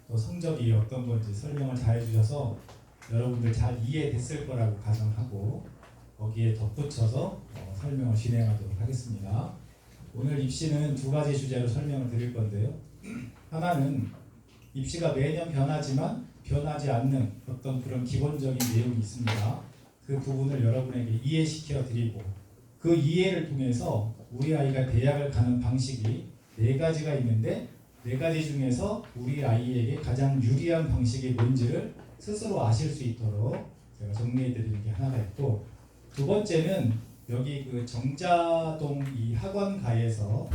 또 성적이 어떤 건지 설명을 잘 해주셔서 여러분들 잘 이해됐을 거라고 가정하고 거기에 덧붙여서 설명을 진행하도록 하겠습니다. 오늘 입시는 두 가지 주제로 설명을 드릴 건데요. 하나는 입시가 매년 변하지만 변하지 않는 어떤 그런 기본적인 내용이 있습니다. 그 부분을 여러분에게 이해시켜 드리고 그 이해를 통해서 우리 아이가 대학을 가는 방식이 네 가지가 있는데 네 가지 중에서 우리 아이에게 가장 유리한 방식이 뭔지를 스스로 아실 수 있도록 제가 정리해 드리는 게 하나가 있고, 두 번째는 여기 그 정자동 이 학원가에서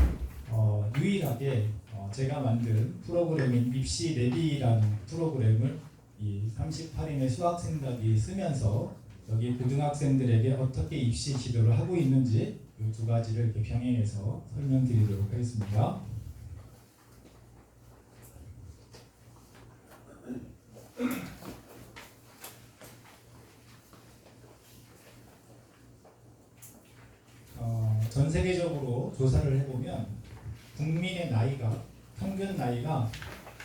유일하게 제가 만든 프로그램인 입시 내비라는 프로그램을 이 38인의 수학생들이 쓰면서 여기 고등학생들에게 어떻게 입시 지도를 하고 있는지 이 두 가지를 이렇게 병행해서 설명드리도록 하겠습니다. 전 세계적으로 조사를 해보면 국민의 나이가 평균 나이가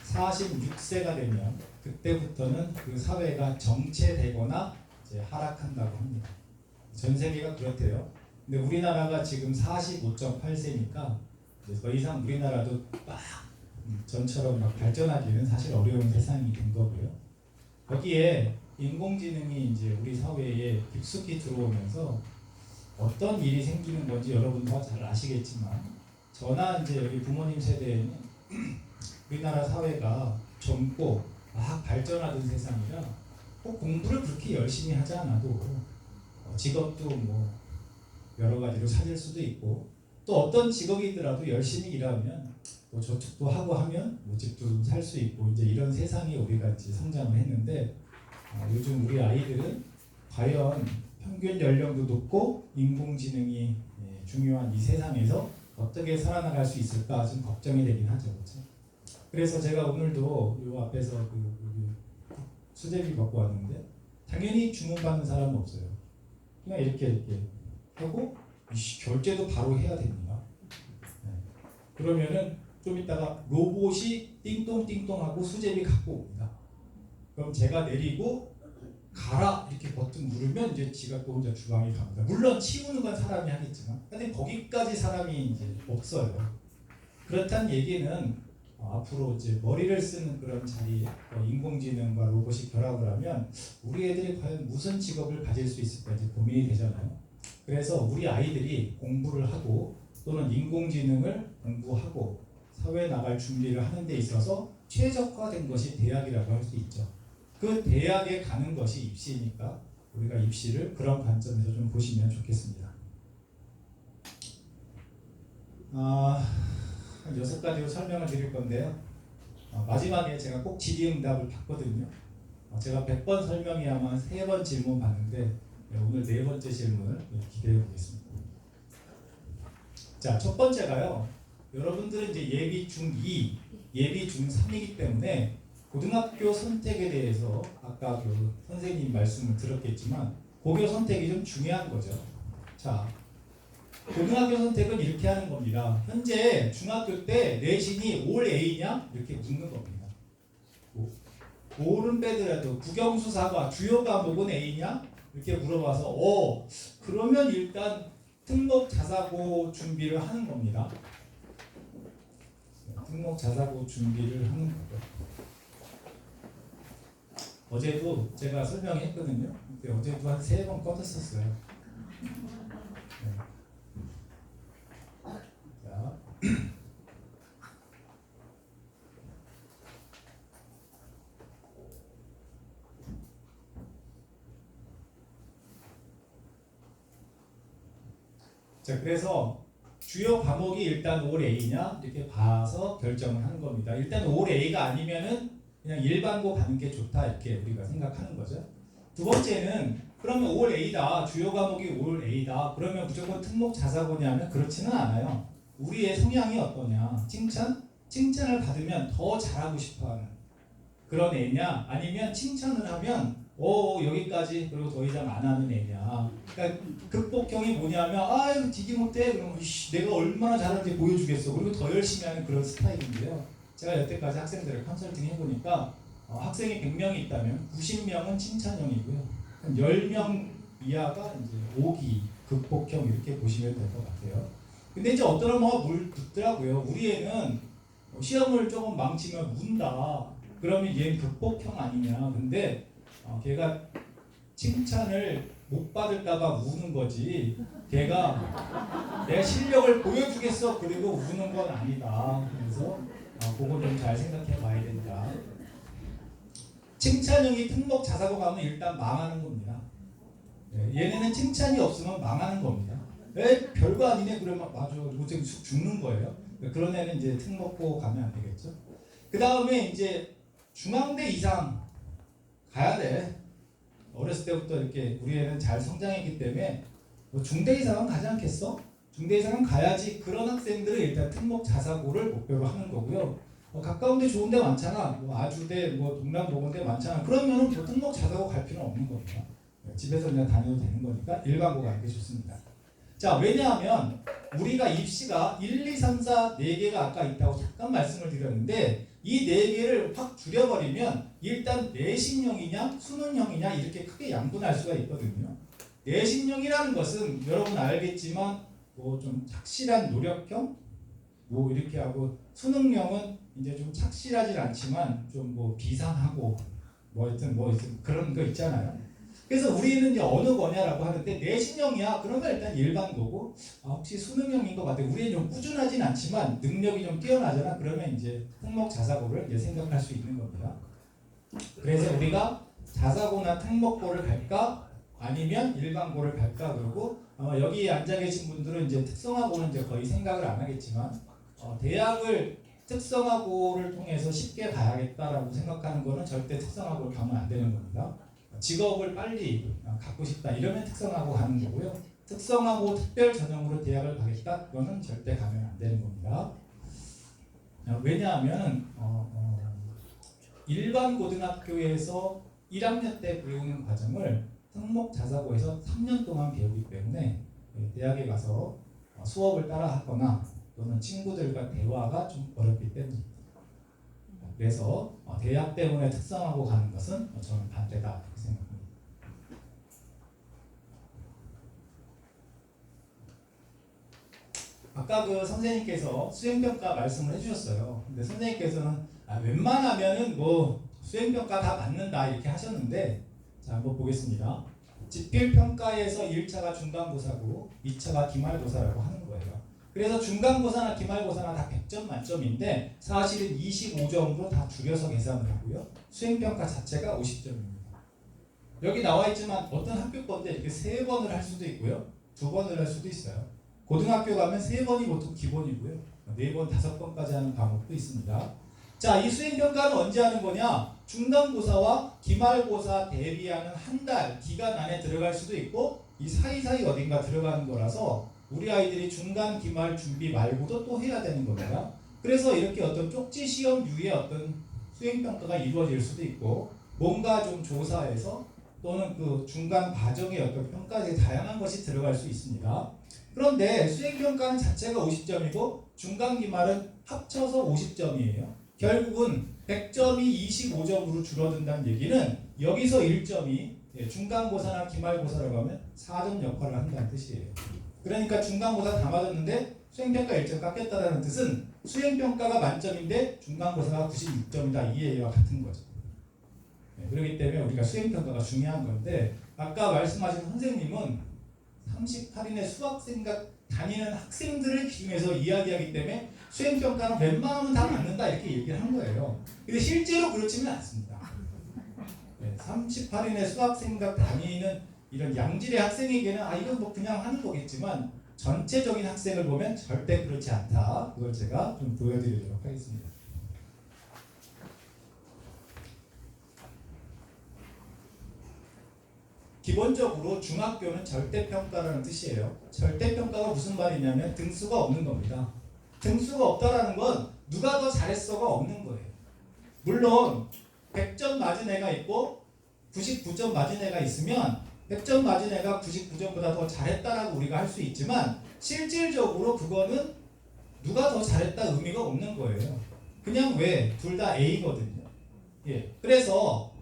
46세가 되면 그때부터는 그 사회가 정체되거나 이제 하락한다고 합니다. 전 세계가 그렇대요. 근데 우리나라가 지금 45.8세니까 더 이상 우리나라도 막 전처럼 막 발전하기는 사실 어려운 세상이 된 거고요. 거기에 인공지능이 이제 우리 사회에 깊숙이 들어오면서 어떤 일이 생기는 건지 여러분도 잘 아시겠지만, 저나 이제 여기 부모님 세대에는 우리나라 사회가 젊고 막 발전하던 세상이라 꼭 공부를 그렇게 열심히 하지 않아도 직업도 뭐 여러 가지로 찾을 수도 있고, 또 어떤 직업이더라도 열심히 일하면 뭐 저축도 하고 하면 뭐 집도 살 수 있고 이제 이런 세상에 우리가 이제 성장을 했는데, 요즘 우리 아이들은 과연 평균 연령도 높고 인공지능이 중요한 이 세상에서 어떻게 살아나갈 수 있을까 좀 걱정이 되긴 하죠. 그렇죠? 그래서 제가 오늘도 이 앞에서 그 수제비 갖고 왔는데 당연히 주문받는 사람은 없어요. 그냥 이렇게 하고 결제도 바로 해야 됩니다. 그러면은 좀 이따가 로봇이 띵동띵동 하고 수제비 갖고 옵니다. 그럼 제가 내리고 가라 이렇게 버튼 누르면 이제 지가 또 혼자 주방에 갑니다. 물론 치우는 건 사람이 하겠지만, 근데 거기까지 사람이 이제 없어요. 그렇다는 얘기는 앞으로 이제 머리를 쓰는 그런 자리에 인공지능과 로봇이 결합을 하면 우리 애들이 과연 무슨 직업을 가질 수 있을까 이제 고민이 되잖아요. 그래서 우리 아이들이 공부를 하고 또는 인공지능을 공부하고 사회에 나갈 준비를 하는 데 있어서 최적화된 것이 대학이라고 할 수 있죠. 그 대학에 가는 것이 입시니까 우리가 입시를 그런 관점에서 좀 보시면 좋겠습니다. 한 6가지로 설명을 드릴 건데요. 마지막에 제가 꼭 질의응답을 받거든요. 제가 100번 설명해야만 3번 질문 받는데 오늘 4번째 질문을 기대해 보겠습니다. 자, 첫 번째가요. 여러분들은 이제 예비 중2, 예비 중3이기 때문에 고등학교 선택에 대해서 아까 그 선생님 말씀을 들었겠지만 고교 선택이 좀 중요한 거죠. 자, 고등학교 선택은 이렇게 하는 겁니다. 현재 중학교 때 내신이 올 A냐? 이렇게 묻는 겁니다. 올은 빼더라도 국영수사과 주요 과목은 A냐? 이렇게 물어봐서 그러면 일단 특목 자사고 준비를 하는 겁니다. 특목 자사고 준비를 하는 거죠. 어제도 제가 설명했거든요. 근데 어제도 한 3번 꺼졌었어요. 네. 자. 자, 그래서 주요 과목이 일단 올 A냐 이렇게 봐서 결정을 하는 겁니다. 일단 올 A가 아니면은 그냥 일반고 가는 게 좋다 이렇게 우리가 생각하는 거죠. 두 번째는 그러면 올 A다, 주요 과목이 올 A다, 그러면 무조건 특목 자사고냐면 그렇지는 않아요. 우리의 성향이 어떠냐, 칭찬을 받으면 더 잘하고 싶어하는 그런 애냐, 아니면 칭찬을 하면 여기까지 그리고 더 이상 안 하는 애냐. 그러니까 극복형이 뭐냐면 이거 되게 못해, 그러면 내가 얼마나 잘하는지 보여주겠어, 그리고 더 열심히 하는 그런 스타일인데요. 제가 여태까지 학생들을 컨설팅 해보니까 학생이 100명이 있다면 90명은 칭찬형이고요. 한 10명 이하가 이제 오기, 극복형 이렇게 보시면 될 것 같아요. 근데 이제 어떤 엄마가 물 듣더라고요. 우리 애는 시험을 조금 망치면 운다. 그러면 얘는 극복형 아니냐. 근데 걔가 칭찬을 못 받을까봐 우는 거지. 걔가 내 실력을 보여주겠어. 그리고 우는 건 아니다. 그래서 그거 좀 잘 생각해 봐야 된다. 칭찬형이 특목 자사고 가면 일단 망하는 겁니다. 얘네는 칭찬이 없으면 망하는 겁니다. 에 별거 아니네 그러면 맞아 도저히 죽는 거예요. 그런 애는 이제 특목고 가면 안 되겠죠. 그 다음에 이제 중앙대 이상 가야 돼. 어렸을 때부터 이렇게 우리 애는 잘 성장했기 때문에 뭐 중대 이상은 가지 않겠어? 중대 이상은 가야지. 그런 학생들은 일단 특목 자사고를 목표로 하는 거고요. 가까운데 좋은 데 많잖아. 뭐 아주대, 뭐 동남보건대 많잖아. 그러면은 뭐 특목 자사고 갈 필요는 없는 겁니다. 집에서 그냥 다녀도 되는 거니까 일반고 가는 게 좋습니다. 자, 왜냐하면 우리가 입시가 1, 2, 3, 4, 4개가 아까 있다고 잠깐 말씀을 드렸는데 이 4개를 확 줄여버리면 일단 내신형이냐 수능형이냐 이렇게 크게 양분할 수가 있거든요. 내신형이라는 것은 여러분 알겠지만 뭐 좀 착실한 노력형 뭐 이렇게 하고 수능형은 이제 좀 착실하진 않지만 좀 뭐 비상하고 뭐 하여튼 그런 거 있잖아요. 그래서 우리는 이제 어느 거냐라고 하는데 내신형이야 그러면 일단 일반고고 혹시 수능형인 것 같아. 우리는 좀 꾸준하진 않지만 능력이 좀 뛰어나잖아. 그러면 이제 특목 자사고를 이제 생각할 수 있는 겁니다. 그래서 우리가 자사고나 특목고를 갈까 아니면 일반고를 갈까 그러고 아마 여기 앉아 계신 분들은 이제 특성화고는 이제 거의 생각을 안 하겠지만 대학을 특성화고를 통해서 쉽게 가야겠다라고 생각하는 거는 절대 특성화고를 가면 안 되는 겁니다. 직업을 빨리 갖고 싶다 이러면 특성화고 가는 거고요. 특성화고 특별 전형으로 대학을 가겠다 그거는 절대 가면 안 되는 겁니다. 왜냐하면 일반 고등학교에서 1학년 때 배우는 과정을 특목 자사고에서 3년 동안 배우기 때문에 대학에 가서 수업을 따라 하거나 또는 친구들과 대화가 좀 어렵기 때문입니다. 그래서 대학 때문에 특성화고 가는 것은 저는 반대다 생각합니다. 아까 그 선생님께서 수행평가 말씀을 해주셨어요. 근데 선생님께서는 웬만하면은 뭐 수행평가 다 맞는다 이렇게 하셨는데 자 한번 보겠습니다. 지필평가에서 1차가 중간고사고 2차가 기말고사라고 하는 거예요. 그래서 중간고사나 기말고사나 다 100점 만점인데 사실은 25점으로 다 줄여서 계산을 하고요. 수행평가 자체가 50점입니다. 여기 나와 있지만 어떤 학교 건데 이렇게 3번을 할 수도 있고요. 2번을 할 수도 있어요. 고등학교 가면 3번이 보통 기본이고요. 4번, 5번까지 하는 과목도 있습니다. 자, 이 수행평가는 언제 하는 거냐? 중간고사와 기말고사 대비하는 한 달 기간 안에 들어갈 수도 있고 이 사이사이 어딘가 들어가는 거라서 우리 아이들이 중간 기말 준비 말고도 또 해야 되는 겁니다. 그래서 이렇게 어떤 쪽지 시험류의 어떤 수행평가가 이루어질 수도 있고 뭔가 좀 조사해서 또는 그 중간 과정의 어떤 평가에 다양한 것이 들어갈 수 있습니다. 그런데 수행평가는 자체가 50점이고 중간 기말은 합쳐서 50점이에요. 결국은 100점이 25점으로 줄어든다는 얘기는 여기서 1점이 중간고사나 기말고사라고 하면 4점 역할을 한다는 뜻이에요. 그러니까 중간고사 다 맞았는데 수행평가 1점 깎였다는 뜻은 수행평가가 만점인데 중간고사가 96점이다 이 얘기와 같은 거죠. 그렇기 때문에 우리가 수행평가가 중요한 건데 아까 말씀하신 선생님은 38인의 수학생과 다니는 학생들을 기준해서 이야기하기 때문에 수행평가는 웬만하면 다 맞는다 이렇게 얘기를 한 거예요. 근데 실제로 그렇지는 않습니다. 38인의 수학생과 다니는 이런 양질의 학생에게는 이건 뭐 그냥 하는 거겠지만 전체적인 학생을 보면 절대 그렇지 않다. 그걸 제가 좀 보여드리도록 하겠습니다. 기본적으로 중학교는 절대평가라는 뜻이에요. 절대평가가 무슨 말이냐면 등수가 없는 겁니다. 등수가 없다라는 건 누가 더 잘했어가 없는 거예요. 물론 100점 맞은 애가 있고 99점 맞은 애가 있으면 100점 맞은 애가 99점보다 더 잘했다라고 우리가 할 수 있지만 실질적으로 그거는 누가 더 잘했다 의미가 없는 거예요. 그냥 왜? 둘 다 A거든요. 예. 그래서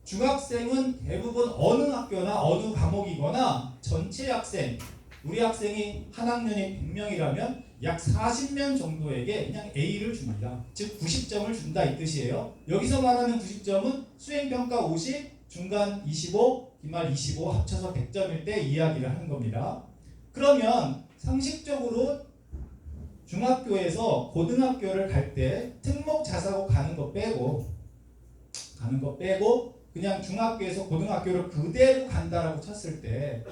중학생은 대부분 어느 학교나 어느 과목이거나 전체 학생, 우리 학생이 한 학년이 100명이라면 약 40명 정도에게 그냥 A를 줍니다. 즉 90점을 준다 이 뜻이에요. 여기서 말하는 90점은 수행평가 50, 중간 25, 기말 25 합쳐서 100점일 때 이야기를 하는 겁니다. 그러면 상식적으로 중학교에서 고등학교를 갈 때 특목 자사고 가는 거 빼고 그냥 중학교에서 고등학교를 그대로 간다라고 쳤을 때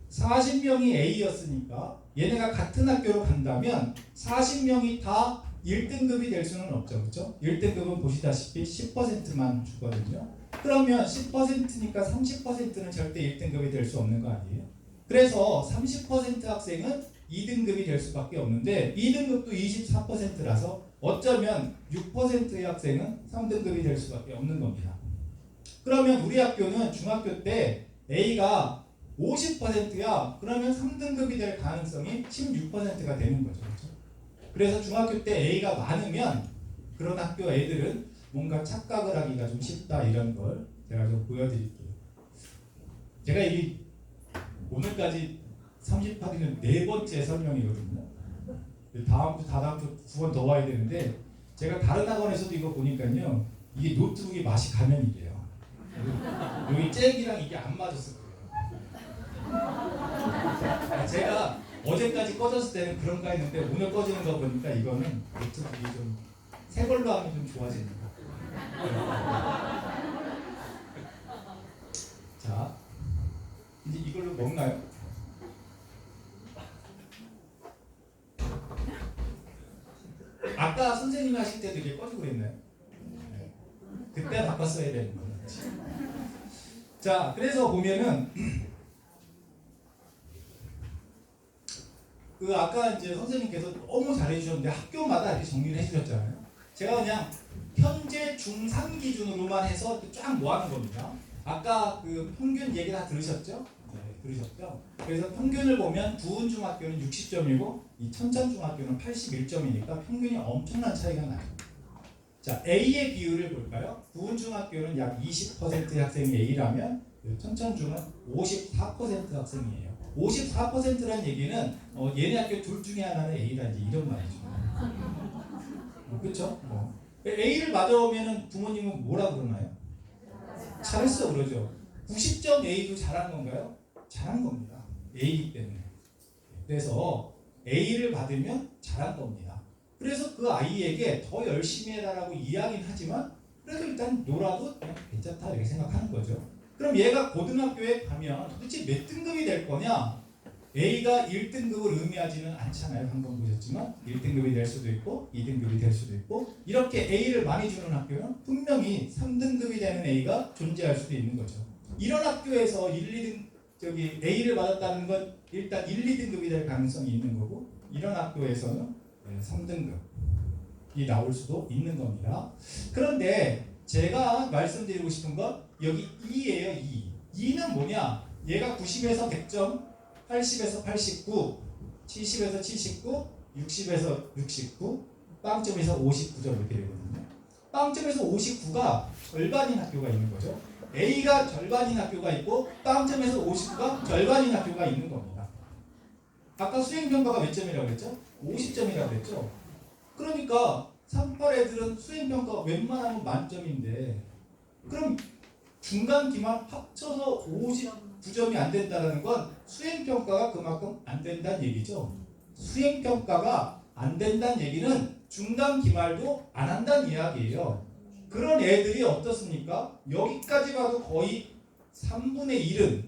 40명이 A였으니까 얘네가 같은 학교로 간다면 40명이 다 1등급이 될 수는 없죠. 그렇죠? 1등급은 보시다시피 10%만 주거든요. 그러면 10%니까 30%는 절대 1등급이 될 수 없는 거 아니에요? 그래서 30% 학생은 2등급이 될 수밖에 없는데 2등급도 24%라서 어쩌면 6%의 학생은 3등급이 될 수밖에 없는 겁니다. 그러면 우리 학교는 중학교 때 A가 50%야. 그러면 3등급이 될 가능성이 16%가 되는 거죠. 그렇죠? 그래서 중학교 때 A가 많으면 그런 학교 애들은 뭔가 착각을 하기가 좀 쉽다 이런 걸 제가 좀 보여드릴게요. 제가 이 오늘까지 38일은 네 번째 설명이거든요. 다음 주, 다다음 주 2번 더 와야 되는데 제가 다른 학원에서도 이거 보니까요. 이게 노트북이 맛이 가면 이래요. 여기 잭이랑 이게 안 맞았을 거예요. 제가 어제까지 꺼졌을 때는 그런가 했는데 오늘 꺼지는 거 보니까 이거는 노트북이 좀 새 걸로 하면 좀 좋아집니다. 자, 이제 이걸로 먹나요? 아까 선생님이 하실 때도 이게 꺼지고 그랬나요? 네. 그때 바꿨어야 되는 거예요. 자, 그래서 보면은 그 아까 이제 선생님께서 너무 잘해주셨는데 학교마다 이렇게 정리를 해주셨잖아요. 제가 그냥 현재 중3 기준으로만 해서 쫙 모아놓은 겁니다. 아까 그 평균 얘기 다 들으셨죠? 네, 들으셨죠? 그래서 평균을 보면 부은중학교는 60점이고 이 천천중학교는 81점이니까 평균이 엄청난 차이가 나요. 자, A의 비율을 볼까요? 부은중학교는 약 20%의 학생이 A라면 천천중은 54% 학생이에요. 54%란 얘기는 얘네 학교 둘 중에 하나는 A다 이런 말이죠. 그렇죠? A를 맞아오면 부모님은 뭐라 그러나요? 잘했어 그러죠. 90점 A도 잘한 건가요? 잘한 겁니다. A이기 때문에. 그래서 A를 받으면 잘한 겁니다. 그래서 그 아이에게 더 열심히 해라라고 이야기는 하지만 그래도 일단 놀아도 그냥 괜찮다 이렇게 생각하는 거죠. 그럼 얘가 고등학교에 가면 도대체 몇 등급이 될 거냐? A가 1등급을 의미하지는 않잖아요. 방금 보셨지만 1등급이 될 수도 있고 2등급이 될 수도 있고 이렇게 A를 많이 주는 학교는 분명히 3등급이 되는 A가 존재할 수도 있는 거죠. 이런 학교에서 1, 2등 A를 받았다는 건 일단 1, 2등급이 될 가능성이 있는 거고 이런 학교에서는 3등급이 나올 수도 있는 겁니다. 그런데 제가 말씀드리고 싶은 건 여기 2예요. 2는 뭐냐? 얘가 90에서 100점 80에서 89, 70에서 79, 60에서 69, 빵점에서 59점 이렇게 되거든요. 빵점에서 59가 절반인 학교가 있는 거죠. A가 절반인 학교가 있고 빵점에서 59가 절반인 학교가 있는 겁니다. 아까 수행평가가 몇 점이라고 그랬죠? 50점이라고 그랬죠? 그러니까 38 애들은 수행평가 웬만하면 만점인데 그럼 중간 기말 합쳐서 59점이 안 된다는 건 수행평가가 그만큼 안 된다는 얘기죠. 수행평가가 안 된다는 얘기는 중간 기말도 안 한다는 이야기예요. 그런 애들이 어떻습니까? 여기까지 가도 거의 3분의 1은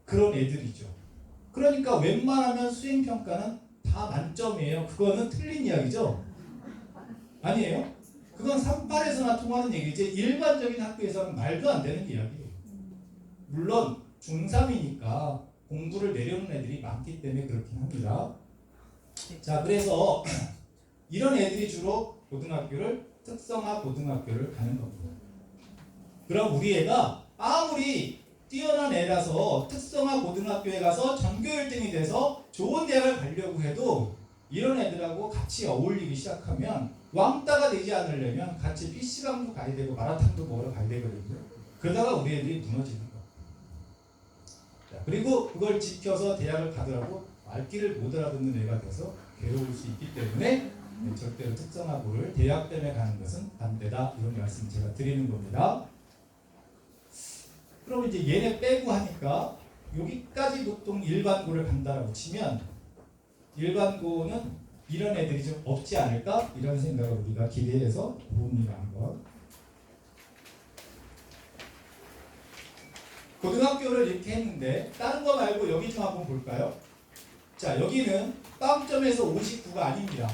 그런 애들이죠. 그러니까 웬만하면 수행평가는 다 만점이에요. 그거는 틀린 이야기죠? 아니에요? 그건 38에서나 통하는 얘기지 일반적인 학교에서는 말도 안 되는 이야기예요. 물론 중3이니까 공부를 내려오는 애들이 많기 때문에 그렇긴 합니다. 자, 그래서 이런 애들이 주로 고등학교를 특성화 고등학교를 가는 겁니다. 그럼 우리 애가 아무리 뛰어난 애라서 특성화 고등학교에 가서 전교 1등이 돼서 좋은 대학을 가려고 해도 이런 애들하고 같이 어울리기 시작하면 왕따가 되지 않으려면 같이 PC방도 가야 되고 마라탕도 먹으러 가야 되거든요. 그러다가 우리 애들이 무너지는 거예요. 그리고 그걸 지켜서 대학을 가더라도 말귀를 못 알아듣는 애가 돼서 괴로울 수 있기 때문에 절대로 특성화고를 대학 때문에 가는 것은 반대다. 이런 말씀 제가 드리는 겁니다. 그럼 이제 얘네 빼고 하니까 여기까지 보통 일반고를 간다라고 치면 일반고는 이런 애들이 좀 없지 않을까? 이런 생각을 우리가 기대해서 봅니다. 한번. 고등학교를 이렇게 했는데 다른 거 말고 여기 좀 한번 볼까요? 자, 여기는 빵점에서 59가 아닙니다.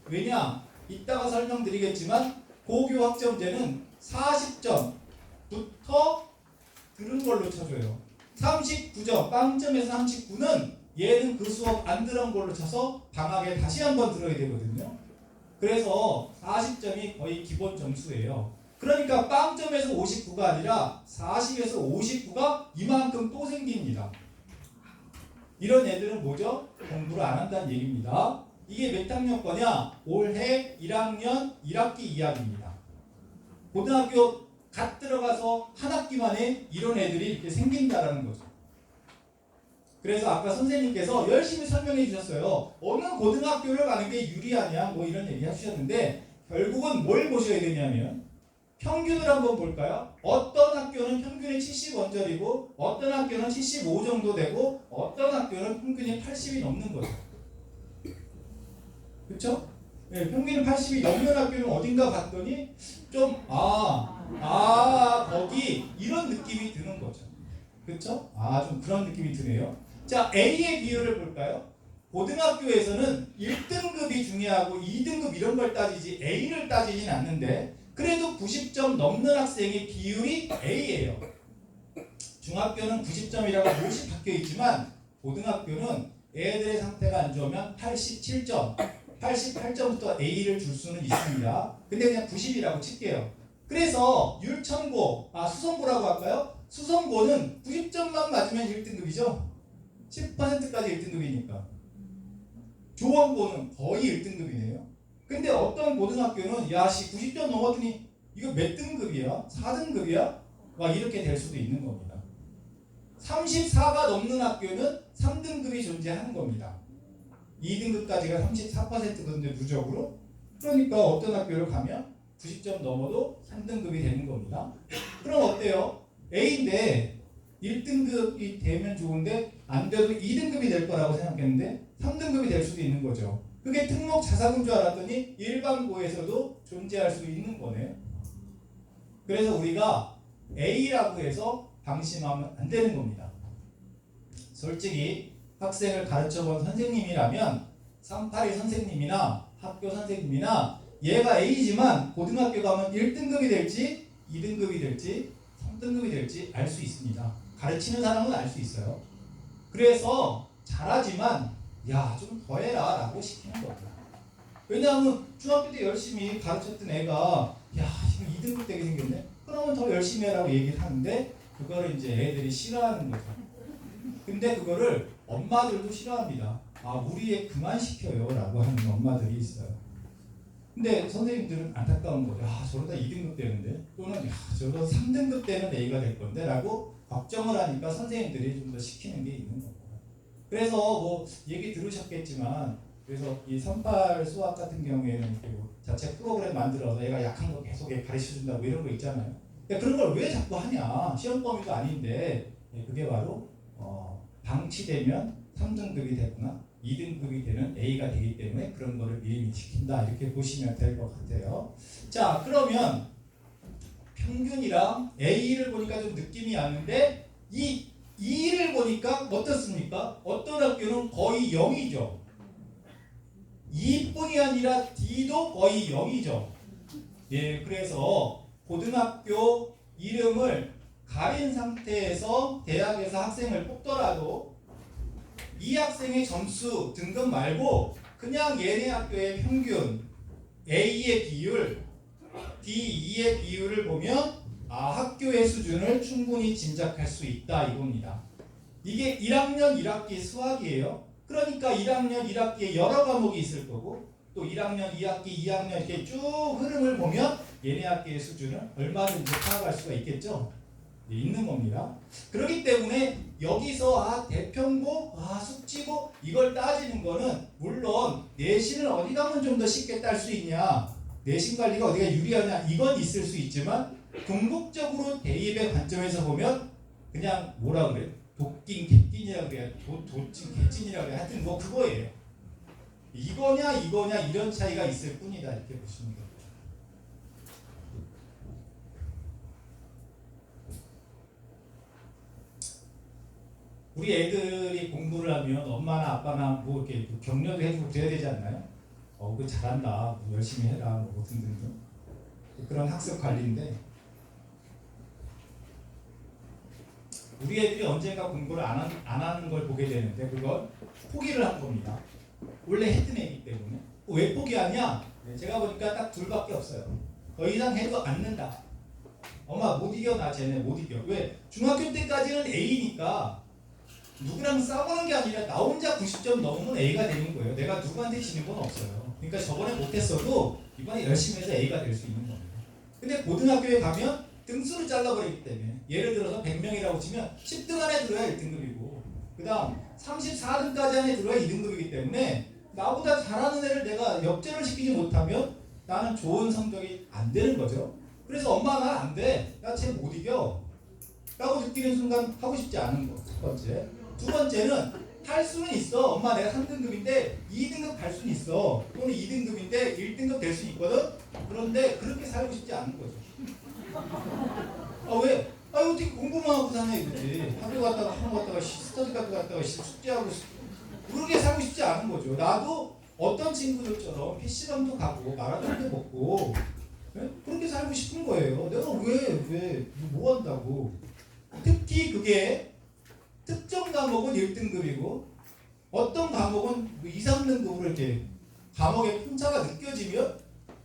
왜냐? 이따가 설명드리겠지만 고교 학점제는 40점부터 들은 걸로 쳐줘요. 39점, 빵점에서 39는 얘는 그 수업 안 들은 걸로 쳐서 방학에 다시 한번 들어야 되거든요. 그래서 40점이 거의 기본 점수예요. 그러니까 빵점에서 59가 아니라 40에서 59가 이만큼 또 생깁니다. 이런 애들은 뭐죠? 공부를 안 한다는 얘기입니다. 이게 몇 학년 거냐? 올해 1학년 1학기 2학기입니다. 고등학교 갓 들어가서 한 학기 만에 이런 애들이 이렇게 생긴다라는 거죠. 그래서 아까 선생님께서 열심히 설명해 주셨어요. 어느 고등학교를 가는 게 유리하냐 뭐 이런 얘기 하셨는데 결국은 뭘 보셔야 되냐면 평균을 한번 볼까요? 어떤 학교는 평균이 70원절이고 어떤 학교는 75 정도 되고 어떤 학교는 평균이 80이 넘는 거죠. 그렇죠? 네, 평균이 80이 넘는 학교는 어딘가 봤더니 좀 거기 이런 느낌이 드는 거죠. 그렇죠? 좀 그런 느낌이 드네요. 자, A의 비율을 볼까요? 고등학교에서는 1등급이 중요하고 2등급 이런 걸 따지지 A를 따지진 않는데 그래도 90점 넘는 학생의 비율이 A예요. 중학교는 90점이라고 50 박혀 있지만 고등학교는 애들의 상태가 안 좋으면 87점, 88점부터 A를 줄 수는 있습니다. 근데 그냥 90이라고 칠게요. 그래서 율천고, 수성고라고 할까요? 수성고는 90점만 맞으면 1등급이죠. 10%까지 1등급이니까. 조원고는 거의 1등급이네요. 근데 어떤 고등학교는 90점 넘었더니 이거 몇 등급이야? 4등급이야? 막 이렇게 될 수도 있는 겁니다. 34가 넘는 학교는 3등급이 존재하는 겁니다. 2등급까지가 34%거든요, 누적으로. 그러니까 어떤 학교를 가면 90점 넘어도 3등급이 되는 겁니다. 그럼 어때요? A인데 1등급이 되면 좋은데 안 돼도 2등급이 될 거라고 생각했는데 3등급이 될 수도 있는 거죠. 그게 특목 자사고인 줄 알았더니 일반고에서도 존재할 수 있는 거네요. 그래서 우리가 A라고 해서 방심하면 안 되는 겁니다. 솔직히 학생을 가르쳐본 선생님이라면 38의 선생님이나 학교 선생님이나 얘가 A지만 고등학교 가면 1등급이 될지 2등급이 될지 3등급이 될지 알 수 있습니다. 가르치는 사람은 알 수 있어요. 그래서 잘하지만 좀 더 해라 라고 시키는 겁니다. 왜냐하면 중학교 때 열심히 가르쳤던 애가 지금 2등급 되게 생겼네? 그러면 더 열심히 해라고 얘기를 하는데 그거를 이제 애들이 싫어하는 거죠. 근데 그거를 엄마들도 싫어합니다. 우리 애 그만 시켜요 라고 하는 엄마들이 있어요. 근데 선생님들은 안타까운 거죠. 저러다 2등급 되는데 또는 저러다 3등급 되는 A가 될 건데 라고 걱정을 하니까 선생님들이 좀 더 시키는 게 있는 겁니다. 그래서 뭐 얘기 들으셨겠지만 그래서 이 38 수학 같은 경우에는 자체 프로그램 만들어서 얘가 약한 거 계속 가르쳐준다고 이런 거 있잖아요. 그런 걸 왜 자꾸 하냐. 시험 범위도 아닌데 그게 바로 방치되면 3등급이 되거나 2등급이 되는 A가 되기 때문에 그런 거를 미리 시킨다 이렇게 보시면 될 것 같아요. 자, 그러면 평균이랑 A를 보니까 좀 느낌이 왔는데 이 2를 보니까 어떻습니까? 어떤 학교는 거의 0이죠. 2뿐이 아니라 D도 거의 0이죠. 그래서 고등학교 이름을 가린 상태에서 대학에서 학생을 뽑더라도 이 학생의 점수 등급 말고 그냥 얘네 학교의 평균 A의 비율, D2의 비율을 보면 학교의 수준을 충분히 짐작할 수 있다 이겁니다. 이게 1학년 1학기 수학이에요. 그러니까 1학년 1학기에 여러 과목이 있을 거고 또 1학년, 2학기, 2학년 이렇게 쭉 흐름을 보면 얘네 학기의 수준을 얼마든지 파악할 수가 있겠죠. 있는 겁니다. 그렇기 때문에 여기서 대평고, 숙지고 이걸 따지는 거는 물론 내신을 어디 가면 좀 더 쉽게 딸 수 있냐, 내신 관리가 어디가 유리하냐 이건 있을 수 있지만 궁극적으로 대입의 관점에서 보면 그냥 뭐라 그래? 도낀 개낀이라 그래야 도찐 개찐이라 그래야 하여튼 뭐 그거예요. 이거냐 이런 차이가 있을 뿐이다 이렇게 보시면 됩니다. 우리 애들이 공부를 하면 엄마나 아빠나 뭐 이렇게 격려도 해주고 그래야 되지 않나요? 그 잘한다, 뭐 열심히 해라, 뭐 등등등 그런 학습 관리인데 우리 애들이 언젠가 공부를 안 하는 걸 보게 되는데 그건 포기를 한 겁니다. 원래 했던 애기 때문에. 왜 포기하냐? 제가 보니까 딱 둘밖에 없어요. 더 이상 해도 않는다. 엄마 못 이겨, 나 쟤네 못 이겨. 왜? 중학교 때까지는 A니까 누구랑 싸우는 게 아니라 나 혼자 90점 넘으면 A가 되는 거예요. 내가 누구한테 지는 건 없어요. 그러니까 저번에 못했어도 이번에 열심히 해서 A가 될 수 있는 겁니다. 근데 고등학교에 가면 등수를 잘라버리기 때문에 예를 들어서 100명이라고 치면 10등 안에 들어야 1등급이고 그 다음 34등까지 안에 들어야 2등급이기 때문에 나보다 잘하는 애를 내가 역전을 시키지 못하면 나는 좋은 성적이 안 되는 거죠. 그래서 엄마가 안 돼. 나 쟤 못 이겨. 라고 느끼는 순간 하고 싶지 않은 거. 첫 번째. 두 번째는 할 수는 있어. 엄마 내가 3등급인데 2등급 갈 수는 있어. 또는 2등급인데 1등급 될 수 있거든. 그런데 그렇게 살고 싶지 않은 거죠. 왜? 어떻게 공부만 하고 사냐 이거지. 학교 갔다가 학원 갔다가 스터디 갔다가 숙제하고 그렇게 살고 싶지 않은 거죠. 나도 어떤 친구들처럼 PC방도 가고 마라톤도 먹고 그렇게 살고 싶은 거예요. 내가 왜 뭐 한다고. 특히 그게 특정 과목은 1등급이고 어떤 과목은 2, 3등급으로 이렇게 과목의 편차가 느껴지면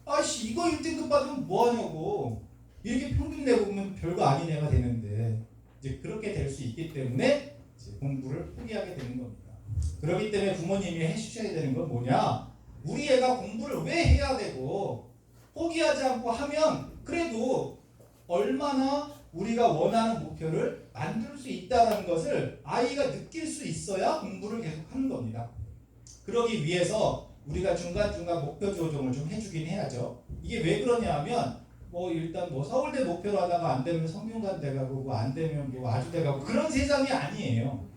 아이씨 이거 1등급 받으면 뭐 하냐고 이렇게 평균 내보면 별거 아닌 애가 되는데 이제 그렇게 될 수 있기 때문에 이제 공부를 포기하게 되는 겁니다. 그렇기 때문에 부모님이 해주셔야 되는 건 뭐냐? 우리 애가 공부를 왜 해야 되고 포기하지 않고 하면 그래도 얼마나 우리가 원하는 목표를 만들 수 있다는 것을 아이가 느낄 수 있어야 공부를 계속 하는 겁니다. 그러기 위해서 우리가 중간중간 목표 조정을 좀 해주긴 해야죠. 이게 왜 그러냐면 일단 서울대 목표로 하다가 안 되면 성균관대 가고 안 되면 아주대 가고 그런 세상이 아니에요.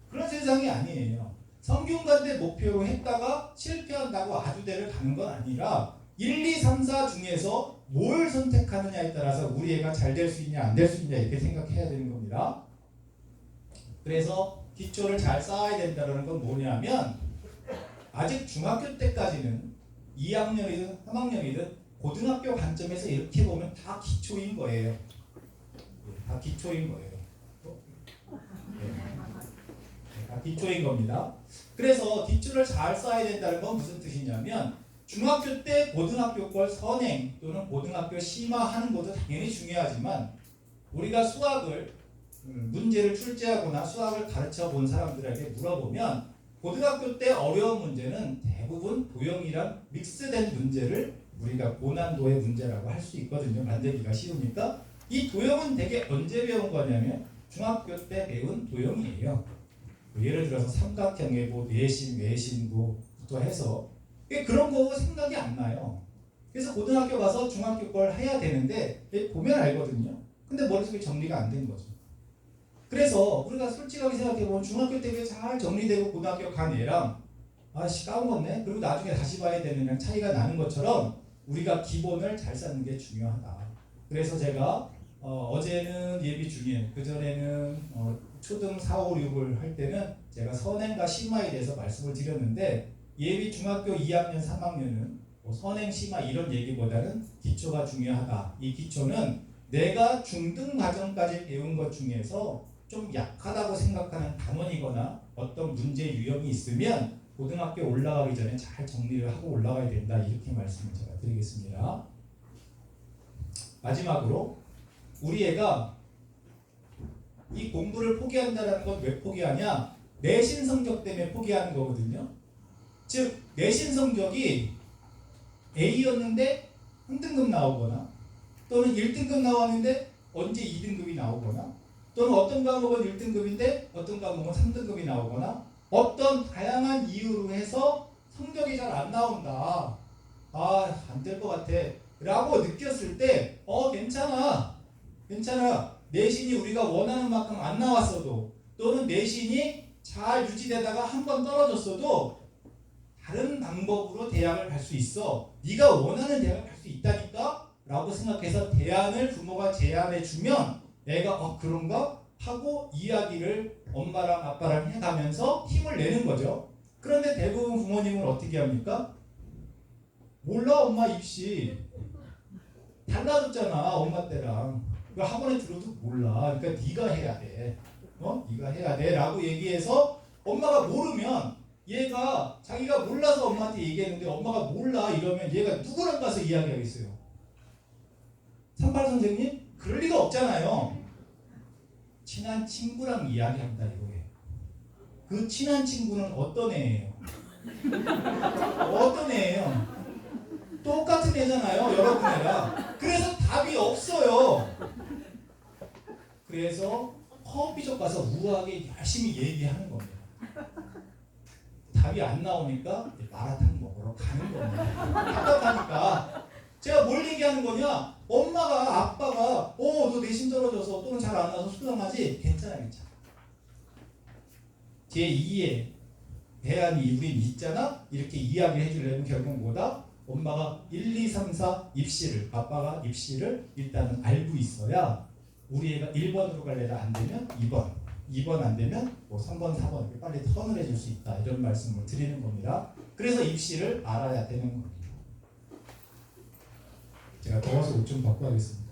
그런 세상이 아니에요. 성균관대 목표로 했다가 실패한다고 아주대를 가는 건 아니라 1, 2, 3, 4 중에서 뭘 선택하느냐에 따라서 우리 애가 잘 될 수 있냐 안 될 수 있냐 이렇게 생각해야 되는 겁니다. 그래서 기초를 잘 쌓아야 된다는 건 뭐냐면 아직 중학교 때까지는 2학년이든 3학년이든 고등학교 관점에서 이렇게 보면 다 기초인 거예요. 다 기초인 거예요. 다 기초인 겁니다. 그래서 기초를 잘 쌓아야 된다는 건 무슨 뜻이냐면 중학교 때 고등학교 걸 선행 또는 고등학교 심화하는 것도 당연히 중요하지만 우리가 수학을 문제를 출제하거나 수학을 가르쳐 본 사람들에게 물어보면 고등학교 때 어려운 문제는 대부분 도형이랑 믹스된 문제를 우리가 고난도의 문제라고 할 수 있거든요. 만들기가 쉬우니까. 이 도형은 되게 언제 배운 거냐면 중학교 때 배운 도형이에요. 예를 들어서 삼각형의 내심, 외심부터 해서 그런 거 생각이 안 나요. 그래서 고등학교 가서 중학교 걸 해야 되는데 보면 알거든요. 근데 머릿속에 정리가 안 된 거죠. 그래서 우리가 솔직하게 생각해보면 중학교 때 잘 정리되고 고등학교 간 애랑 까먹었네? 그리고 나중에 다시 봐야 되는 애랑 차이가 나는 것처럼 우리가 기본을 잘 쌓는 게 중요하다. 그래서 제가 어제는 예비 중에 그전에는 초등 4, 5, 6을 할 때는 제가 선행과 심화에 대해서 말씀을 드렸는데 예비 중학교 2학년, 3학년은 선행, 심화 이런 얘기보다는 기초가 중요하다. 이 기초는 내가 중등 과정까지 배운 것 중에서 좀 약하다고 생각하는 단원이거나 어떤 문제 유형이 있으면 고등학교 올라가기 전에 잘 정리를 하고 올라가야 된다. 이렇게 말씀을 제가 드리겠습니다. 마지막으로 우리 애가 이 공부를 포기한다는 건 왜 포기하냐? 내신 성적 때문에 포기하는 거거든요. 즉 내신 성적이 A였는데 3등급 나오거나 또는 1등급 나왔는데 언제 2등급이 나오거나 또는 어떤 과목은 1등급인데 어떤 과목은 3등급이 나오거나 어떤 다양한 이유로 해서 성적이 잘 안 나온다. 아, 안 될 것 같아. 라고 느꼈을 때 괜찮아. 내신이 우리가 원하는 만큼 안 나왔어도 또는 내신이 잘 유지되다가 한 번 떨어졌어도 다른 방법으로 대학을 갈 수 있어. 네가 원하는 대학을 갈 수 있다니까? 라고 생각해서 대안을 부모가 제안해 주면 애가 그런가? 하고 이야기를 엄마랑 아빠랑 해가면서 힘을 내는 거죠. 그런데 대부분 부모님은 어떻게 합니까? 몰라 엄마 입시 달라졌잖아 엄마 때랑 학원에 들어도 몰라. 그러니까 네가 해야 돼. 네가 해야 돼 라고 얘기해서 엄마가 모르면 얘가 자기가 몰라서 엄마한테 얘기했는데 엄마가 몰라 이러면 얘가 누구랑 가서 이야기하겠어요? 38 선생님? 그럴 리가 없잖아요. 친한 친구랑 이야기한다 이거예요. 그 친한 친구는 어떤 애예요? 어떤 애예요? 똑같은 애잖아요 여러분 애랑. 그래서 답이 없어요. 그래서 커피숍 가서 우아하게 열심히 얘기하는 겁니다. 답이 안 나오니까 마라탕 먹으러 가는 겁니다. 답답하니까. 제가 뭘 얘기하는 거냐? 엄마가 아빠가 너 내신 떨어져서 또는 잘 안 나와서 수상하지? 괜찮아. 제2의 대안이 우린 있잖아? 이렇게 이야기해 주려면 결국 뭐다? 엄마가 1, 2, 3, 4 입시를 아빠가 입시를 일단은 알고 있어야 우리 애가 1번으로 갈래다 안 되면 2번 안 되면 뭐 3번, 4번 이렇게 빨리 턴을 해줄 수 있다 이런 말씀을 드리는 겁니다. 그래서 입시를 알아야 되는 겁니다. 제가 더워서 옷 좀 벗고 하겠습니다.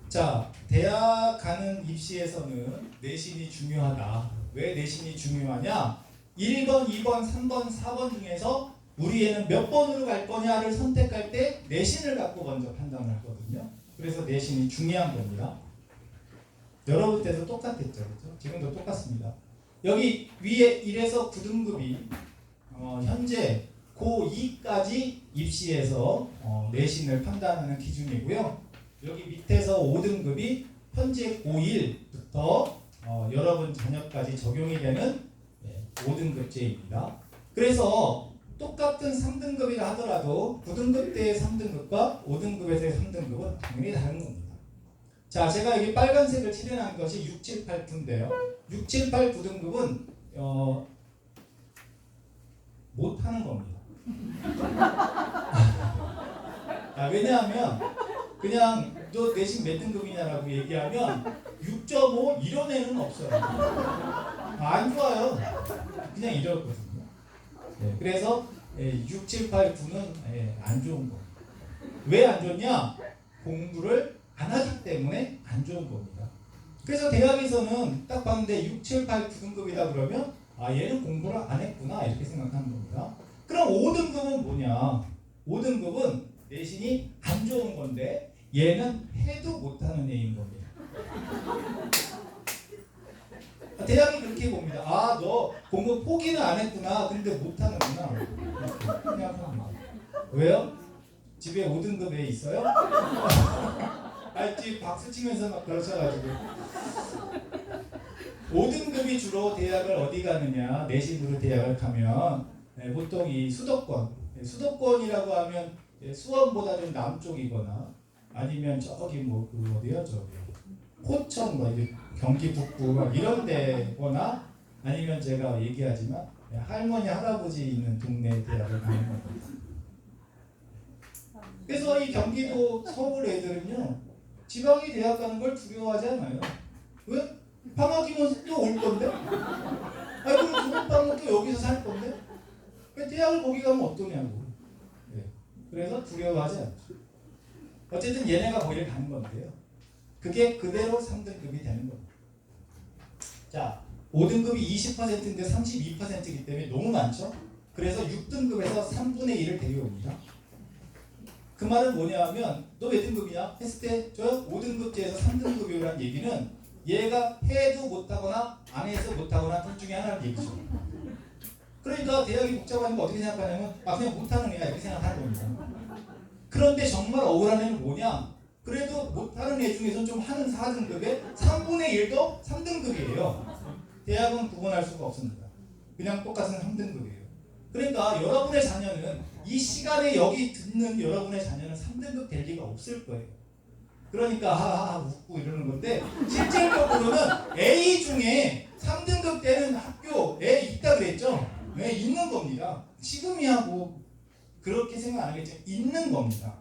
자, 대학 가는 입시에서는 내신이 중요하다. 왜 내신이 중요하냐? 1번, 2번, 3번, 4번 중에서 우리 애는 몇 번으로 갈 거냐를 선택할 때 내신을 갖고 먼저 판단을 하거든요. 그래서 내신이 중요한 겁니다. 여러분 때도 똑같겠죠. 그렇죠? 지금도 똑같습니다. 여기 위에 1에서 9등급이 현재 고2까지 입시에서 내신을 판단하는 기준이고요. 여기 밑에서 5등급이 현재 고1부터 여러분 자녀까지 적용이 되는 5등급제입니다. 그래서 똑같은 3등급이라 하더라도 9등급 때의 3등급과 5등급에서의 3등급은 당연히 다른 겁니다. 자, 제가 여기 빨간색을 칠해놓은 것이 6, 7, 8, 9인데요. 6, 7, 8, 9등급은 못하는 겁니다. 왜냐하면 그냥 너 내신 몇 등급이냐라고 얘기하면 6.5 이런 애는 없어요. 안 좋아요. 그냥 이렇거든요. 그래서 6, 7, 8, 9는 안 좋은 거예요. 왜 안 좋냐? 공부를 안 하기 때문에 안 좋은 겁니다. 그래서 대학에서는 딱 봤는데 6, 7, 8, 9등급이다 그러면 얘는 공부를 안 했구나 이렇게 생각하는 겁니다. 그럼 5등급은 뭐냐? 5등급은 내신이 안 좋은 건데 얘는 해도 못하는 애인 겁니다. 대학이 그렇게 봅니다. 너 공부 포기는 안 했구나. 근데 못하는구나. 이렇게 생각합니다. 왜요? 집에 5등급 애 있어요? 지금 박수 치면서 막 그러셔가지고 5등급이 주로 대학을 어디 가느냐 내신으로 대학을 가면 보통 이 수도권이라고 하면 수원보다 좀 남쪽이거나 아니면 저기 그 어디요 저기 포천 이제 경기 북부 이런 데거나 아니면 제가 얘기하지만 할머니 할아버지 있는 동네 대학을 가는 겁니다. 그래서 이 경기도 서울 애들은요 지방에 대학 가는 걸 두려워하지 않아요. 왜? 방학이면 또 올 건데? 그럼 조금방은 또 여기서 살 건데? 대학을 거기 가면 어떠냐고. 그래서 두려워하지 않죠. 어쨌든 얘네가 거기를 가는 건데요. 그게 그대로 3등급이 되는 겁니다. 자, 5등급이 20%인데 32%이기 때문에 너무 많죠? 그래서 6등급에서 3분의 1을 데려옵니다. 그 말은 뭐냐 하면 너 몇 등급이냐? 했을 때 저 5등급제에서 3등급이라는 얘기는 얘가 해도 못하거나 안 해서 못하거나 둘 중에 하나를 얘기죠. 그러니까 대학이 복잡하니까 어떻게 생각하냐면 그냥 못하는 애야 이렇게 생각하는 겁니다. 그런데 정말 억울한 애는 뭐냐? 그래도 못하는 애 중에서 좀 하는 4등급에 3분의 1도 3등급이에요. 대학은 구분할 수가 없습니다. 그냥 똑같은 3등급이에요. 그러니까 여러분의 자녀는 이 시간에 여기 듣는 여러분의 자녀는 3등급 될 리가 없을 거예요. 그러니까 하하 웃고 이러는 건데 실질적으로는 A 중에 3등급 되는 학교에 있다 그랬죠? 네, 있는 겁니다. 지금이야 뭐 그렇게 생각 안 하겠지만 있는 겁니다.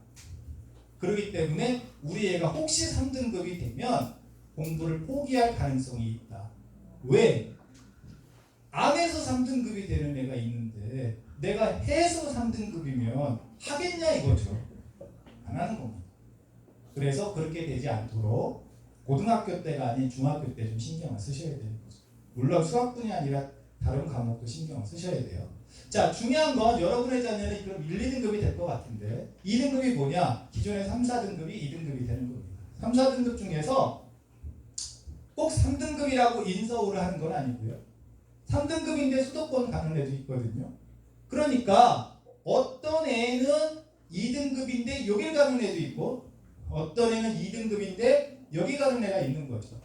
그렇기 때문에 우리 애가 혹시 3등급이 되면 공부를 포기할 가능성이 있다. 왜? 안 해서 3등급이 되는 애가 있는데 내가 해서 3등급이면 하겠냐 이거죠. 안 하는 겁니다. 그래서 그렇게 되지 않도록 고등학교 때가 아닌 중학교 때 좀 신경을 쓰셔야 되는 거죠. 물론 수학뿐이 아니라 다른 과목도 신경을 쓰셔야 돼요. 자, 중요한 건 여러분의 자녀는 그럼 1, 2등급이 될 것 같은데 2등급이 뭐냐? 기존의 3, 4등급이 2등급이 되는 겁니다. 3, 4등급 중에서 꼭 3등급이라고 인서울을 하는 건 아니고요. 3등급인데 수도권 가는 애도 있거든요. 그러니까 어떤 애는 2등급인데 여길 가는 애도 있고 어떤 애는 2등급인데 여기 가는 애가 있는 거죠.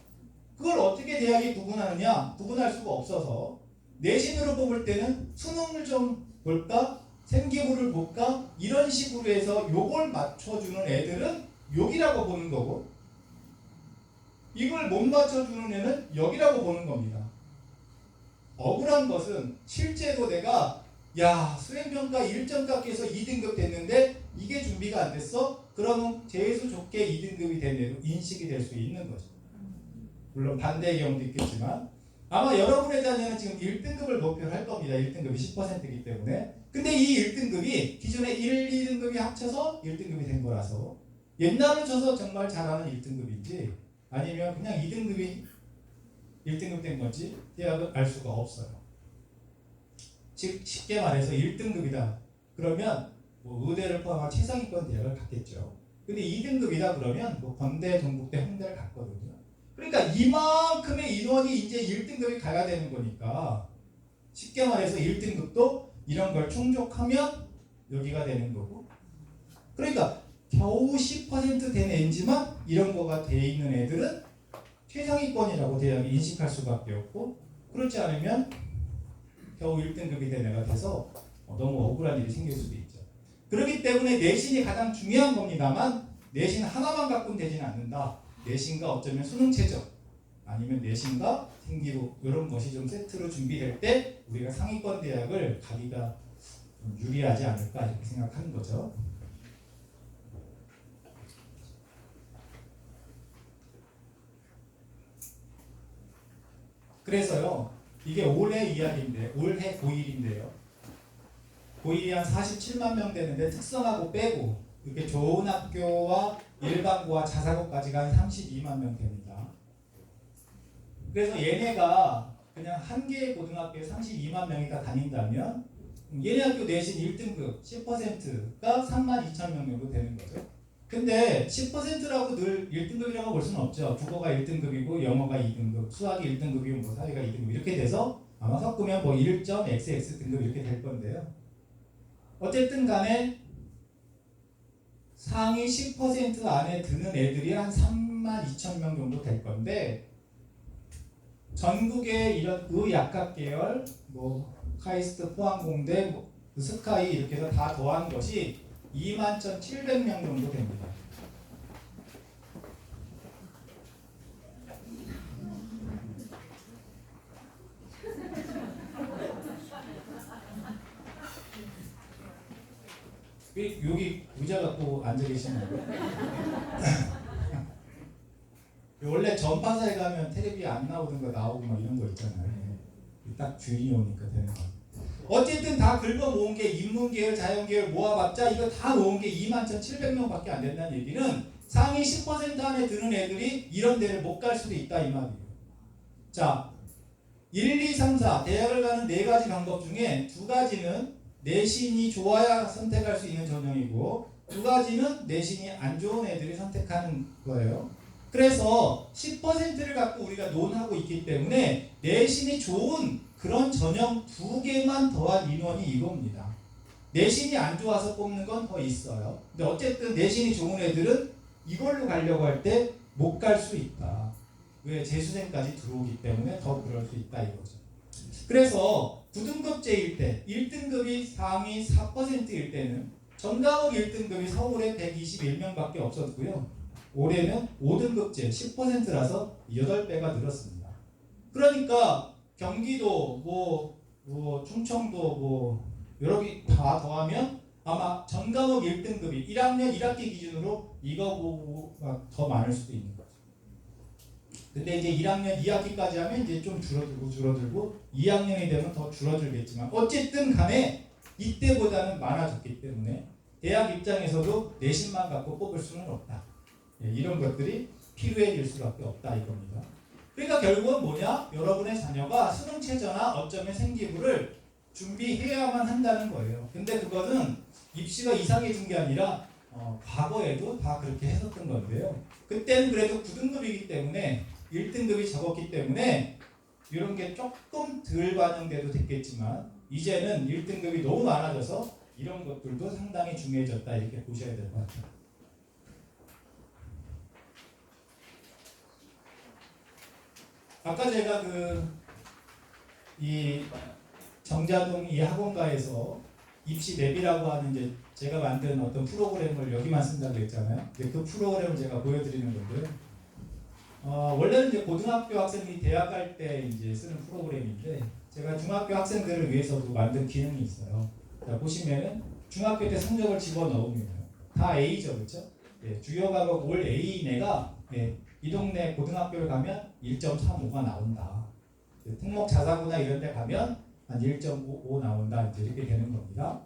그걸 어떻게 대학이 구분하느냐? 구분할 수가 없어서 내신으로 뽑을 때는 수능을 좀 볼까? 생기부를 볼까? 이런 식으로 해서 요걸 맞춰주는 애들은 여기라고 보는 거고 이걸 못 맞춰주는 애는 여기라고 보는 겁니다. 억울한 것은 실제로 내가 수행평가 1점 깎여서 2등급 됐는데 이게 준비가 안 됐어? 그러면 재수 좋게 2등급이 된 애로 인식이 될 수 있는 거죠. 물론 반대의 경우도 있겠지만 아마 여러분의 자녀는 지금 1등급을 목표로 할 겁니다. 1등급이 10%이기 때문에. 근데 이 1등급이 기존에 1, 2등급이 합쳐서 1등급이 된 거라서 옛날로 쳐서 정말 잘하는 1등급인지 아니면 그냥 2등급이 1등급 된 건지 대학은 알 수가 없어요. 즉 쉽게 말해서 1등급이다. 그러면 뭐 의대를 포함한 최상위권 대학을 갔겠죠. 근데 2등급이다 그러면 뭐 건대, 동국대, 홍대를 갔거든요. 그러니까 이만큼의 인원이 이제 1등급이 가야 되는 거니까 쉽게 말해서 1등급도 이런 걸 충족하면 여기가 되는 거고 그러니까 겨우 10% 된 애지만 이런 거가 돼 있는 애들은 최상위권이라고 대학이 인식할 수밖에 없고 그렇지 않으면 겨우 1등급이 된 애가 돼서 너무 억울한 일이 생길 수도 있죠. 그렇기 때문에 내신이 가장 중요한 겁니다만 내신 하나만 갖고는 되지는 않는다. 내신과 어쩌면 수능 최저 아니면 내신과 생기부 이런 것이 좀 세트로 준비될 때 우리가 상위권 대학을 가기가 좀 유리하지 않을까 이렇게 생각하는 거죠. 그래서요 이게 올해 이야기인데 올해 고1인데요 고1이 한 47만 명 되는데 특성화고 빼고 이렇게 좋은 학교와 일반고와 자사고까지가 한 32만 명 됩니다. 그래서 얘네가 그냥 한 개의 고등학교에 32만 명이 다 다닌다면 얘네 학교 내신 1등급 10%가 32,000명 정도 되는 거죠. 근데 10%라고 늘 1등급이라고 볼 수는 없죠. 국어가 1등급이고 영어가 2등급, 수학이 1등급이고 뭐 사회가 2등급 이렇게 돼서 아마 섞으면 뭐 1.xx 등급 이렇게 될 건데요. 어쨌든 간에 상위 10% 안에 드는 애들이 한 32,000명 정도 될 건데 전국의 이런 의약학 계열, 뭐 카이스트 포항공대, 뭐 스카이 이렇게 해서 다 더한 것이 21,700명 정도 됩니다. 여기 의자 갖고 앉아 계시는 거예요? 원래 전파사에 가면 텔레비 안 나오던 거 나오고 막 이런 거 있잖아요. 딱 주인이 오니까 되는 거. 어쨌든 다 긁어 모은 게 인문계열, 자연계열 모아봤자 이거 다 모은 게 21,700명밖에 안 된다는 얘기는 상위 10% 안에 드는 애들이 이런 데를 못 갈 수도 있다 이 말이에요. 자, 1, 2, 3, 4 대학을 가는 4가지 방법 중에 2가지는 내신이 좋아야 선택할 수 있는 전형이고 두 가지는 내신이 안 좋은 애들이 선택하는 거예요. 그래서 10%를 갖고 우리가 논하고 있기 때문에 내신이 좋은 그런 전형 두 개만 더한 인원이 이겁니다. 내신이 안 좋아서 뽑는 건 더 있어요. 근데 어쨌든 내신이 좋은 애들은 이걸로 가려고 할 때 못 갈 수 있다. 왜? 재수생까지 들어오기 때문에 더 그럴 수 있다 이거죠. 그래서 9등급제일 때 1등급이 상위 4%일 때는 전과목 1등급이 서울에 121명밖에 없었고요. 올해는 5등급제 10%라서 8배가 늘었습니다. 그러니까 경기도 충청도 여러 개 다 더하면 아마 전과목 1등급이 1학년 1학기 기준으로 이거보다 더 많을 수도 있는 거죠. 근데 이제 1학년 2학기까지 하면 이제 좀 줄어들고 2학년이 되면 더 줄어들겠지만 어쨌든 간에 이때보다는 많아졌기 때문에 대학 입장에서도 내신만 갖고 뽑을 수는 없다. 이런 것들이 필요해질 수밖에 없다 이겁니다. 그러니까 결국은 뭐냐? 여러분의 자녀가 수능 최저나 어쩌면 생기부를 준비해야만 한다는 거예요. 근데 그거는 입시가 이상해진 게 아니라 과거에도 다 그렇게 했었던 건데요. 그때는 그래도 9등급이기 때문에 1등급이 적었기 때문에 이런 게 조금 덜 반영돼도 됐겠지만 이제는 1등급이 너무 많아져서 이런 것들도 상당히 중요해졌다 이렇게 보셔야 될 것 같아요. 아까 제가 이 정자동 이 학원가에서 입시 맵이라고 하는 이제 제가 만든 어떤 프로그램을 여기만 쓴다고 했잖아요. 근데 그 프로그램을 제가 보여드리는 건데요. 원래는 이제 고등학교 학생이 대학 갈 때 이제 쓰는 프로그램인데 제가 중학교 학생들을 위해서도 만든 기능이 있어요. 자, 보시면은 중학교 때 성적을 집어넣으면 다 A죠, 그렇죠? 예, 주요 과목 올 A인 애가 이 동네 고등학교를 가면 1.35가 나온다. 특목 자사고나 이런 데 가면 한 1.55 나온다. 이제 이렇게 되는 겁니다.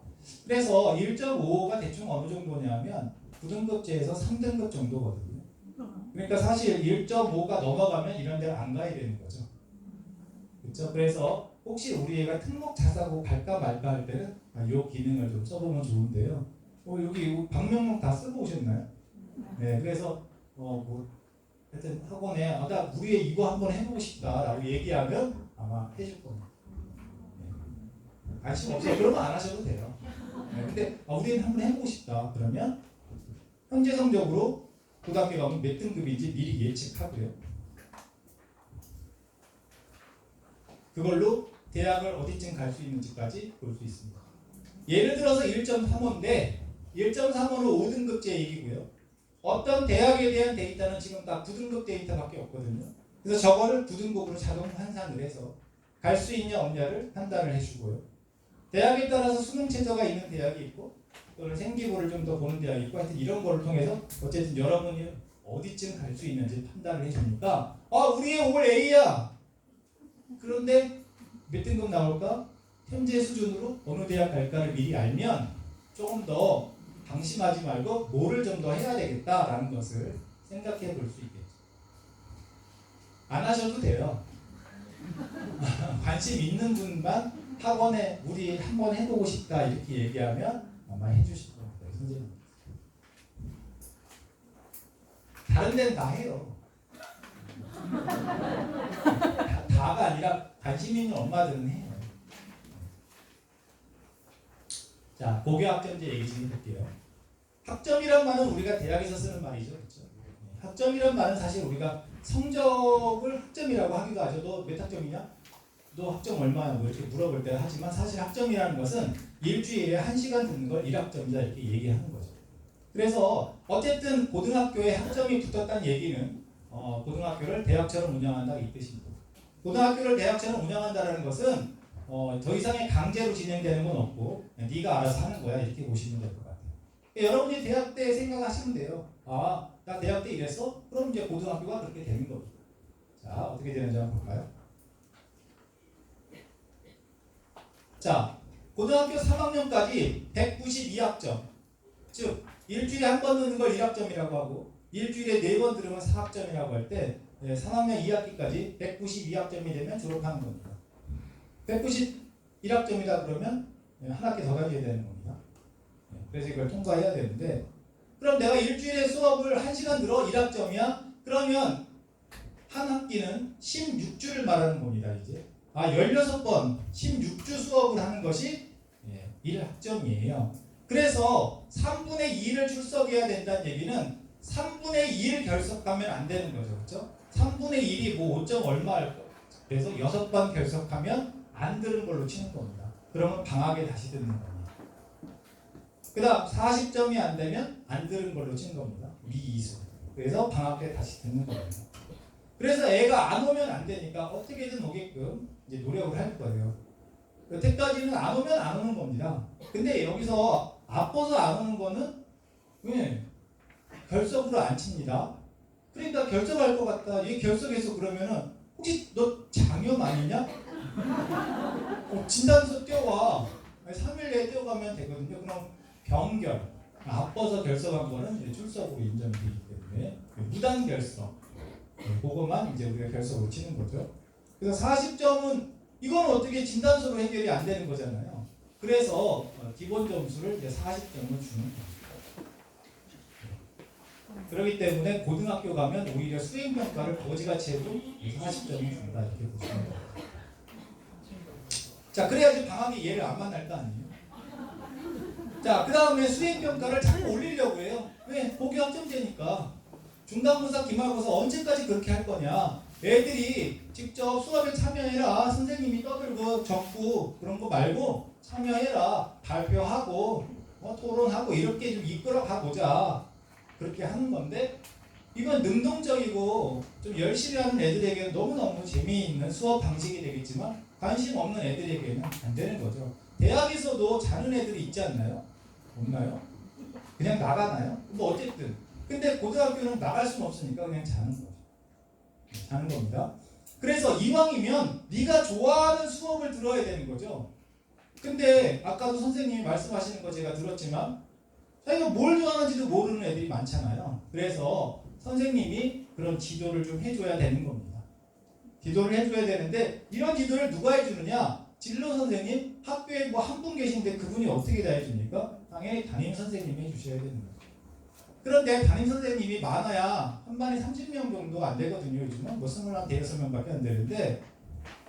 그래서 1.55가 대충 어느 정도냐면 9등급제에서 3등급 정도거든요. 그러니까 사실 1.5가 넘어가면 이런 데를 안 가야 되는 거죠. 그렇죠? 그래서 혹시 우리 애가 특목 자사고 갈까 말까 할 때는 이 기능을 좀 써보면 좋은데요. 여기 방명록 다 쓰고 오셨나요? 네, 그래서 하여튼 학원에 나 우리 애 이거 한번 해보고 싶다라고 얘기하면 아마 해줄 겁니다. 네. 관심 없어요. 그러면 안 하셔도 돼요. 네, 근데 우리 애는 한번 해보고 싶다. 그러면 현재 성적으로 고등학교 가면 몇 등급인지 미리 예측하고요. 그걸로 대학을 어디쯤 갈 수 있는지까지 볼 수 있습니다. 예를 들어서 1.35인데 1.35는 5등급제 얘기고요. 어떤 대학에 대한 데이터는 지금 딱 9등급 데이터밖에 없거든요. 그래서 저거를 9등급으로 자동 환산을 해서 갈 수 있냐 없냐를 판단을 해주고요. 대학에 따라서 수능 최저가 있는 대학이 있고 또는 생기부를 좀 더 보는 대학이 있고 하여튼 이런 거를 통해서 어쨌든 여러분이 어디쯤 갈 수 있는지 판단을 해주니까 우리 애 올 A야. 그런데 몇 등급 나올까? 현재 수준으로 어느 대학 갈까를 미리 알면 조금 더 방심하지 말고 뭐를 좀 더 해야 되겠다라는 것을 생각해 볼 수 있겠죠. 안 하셔도 돼요. 관심 있는 분만 학원에 우리 한번 해보고 싶다 이렇게 얘기하면 아마 해주실 겁니다. 선생님. 다른 데는 다 해요. 다가 아니라 관심 있는 엄마들은 해요. 자, 고교학점제 얘기 좀 해볼게요. 학점이란 말은 우리가 대학에서 쓰는 말이죠. 그렇죠? 학점이란 말은 사실 우리가 성적을 학점이라고 하기도 하죠. 너 몇 학점이냐? 너 학점 얼마야? 뭐 이렇게 물어볼 때 하지만 사실 학점이라는 것은 일주일에 1시간 듣는 걸 1학점이다 이렇게 얘기하는 거죠. 그래서 어쨌든 고등학교에 학점이 붙었다는 얘기는 고등학교를 대학처럼 운영한다 이 뜻입니다. 고등학교를 대학처럼 운영한다는 것은 더 이상의 강제로 진행되는 건 없고 네가 알아서 하는 거야 이렇게 보시면 될 것 같아요. 여러분이 대학 때 생각하시면 돼요. 나 대학 때 이랬어? 그럼 이제 고등학교가 그렇게 되는 겁니다. 자, 어떻게 되는지 한번 볼까요? 자, 고등학교 3학년까지 192학점. 즉, 일주일에 한 번 듣는 걸 1학점이라고 하고 일주일에 4번 들으면 4학점이라고 할 때 3학년 2학기까지 192학점이 되면 졸업하는 겁니다. 191학점이다 그러면 한 학기 더 다녀야 되는 겁니다. 그래서 이걸 통과해야 되는데, 그럼 내가 일주일에 수업을 1시간 들어 1학점이야? 그러면 한 학기는 16주를 말하는 겁니다. 이제 16번 16주 수업을 하는 것이 1학점이에요. 그래서 3분의 2를 출석해야 된다는 얘기는 3분의 2를 결석하면 안 되는 거죠. 그렇죠? 3분의 1이 뭐 5점 얼마 할 거. 그래서 6번 결석하면 안 들은 걸로 치는 겁니다. 그러면 방학에 다시 듣는 겁니다. 그 다음 40점이 안 되면 안 들은 걸로 치는 겁니다. 미이수. 그래서 방학 때 다시 듣는 겁니다. 그래서 애가 안 오면 안 되니까 어떻게든 오게끔 이제 노력을 할 거예요. 여태까지는 안 오면 안 오는 겁니다. 근데 여기서 아파서 안 오는 거는 왜? 결석으로 안 칩니다. 그러니까 결석할 것 같다. 얘 결석해서 그러면은 혹시 너 장염 아니냐? 진단서 떼어와. 3일 내에 떼어가면 되거든요. 그럼 병결. 아파서 결석한 거는 이제 출석으로 인정이 되기 때문에 무단 결석. 그거만 이제 우리가 결석으로 치는 거죠. 그래서 40점은 이건 어떻게 진단서로 해결이 안 되는 거잖아요. 그래서 기본 점수를 이제 40점을 주는 겁니다. 그렇기 때문에 고등학교 가면 오히려 수행평가를 거지같이 해도 40점을 준다 이렇게 보시면 됩니다. 자, 그래야지 방학이 얘를 안 만날 거 아니에요. 자, 그 다음에 수행평가를 자꾸 올리려고 해요. 왜? 고교학점제니까. 중간고사, 기말고사 언제까지 그렇게 할 거냐. 애들이 직접 수업에 참여해라. 선생님이 떠들고 적고 그런 거 말고 참여해라. 발표하고 토론하고 이렇게 좀 이끌어 가보자. 그렇게 하는 건데, 이건 능동적이고 좀 열심히 하는 애들에게는 너무너무 재미있는 수업 방식이 되겠지만 관심 없는 애들에게는 안 되는 거죠. 대학에서도 자는 애들이 있지 않나요? 없나요? 그냥 나가나요? 뭐 어쨌든. 근데 고등학교는 나갈 수는 없으니까 그냥 자는 거죠. 자는 겁니다. 그래서 이왕이면 네가 좋아하는 수업을 들어야 되는 거죠. 근데 아까도 선생님이 말씀하시는 거 제가 들었지만 자기가 뭘 좋아하는지도 모르는 애들이 많잖아요. 그래서 선생님이 그런 지도를 좀 해줘야 되는 겁니다. 지도를 해줘야 되는데 이런 지도를 누가 해주느냐? 진로 선생님, 학교에 뭐 한 분 계신데 그분이 어떻게 다 해줍니까? 당연히 담임 선생님이 해주셔야 되는 거죠. 그런데 담임 선생님이 많아야 한 반에 30명 정도 안 되거든요. 요즘은 뭐 21, 6명밖에 안 되는데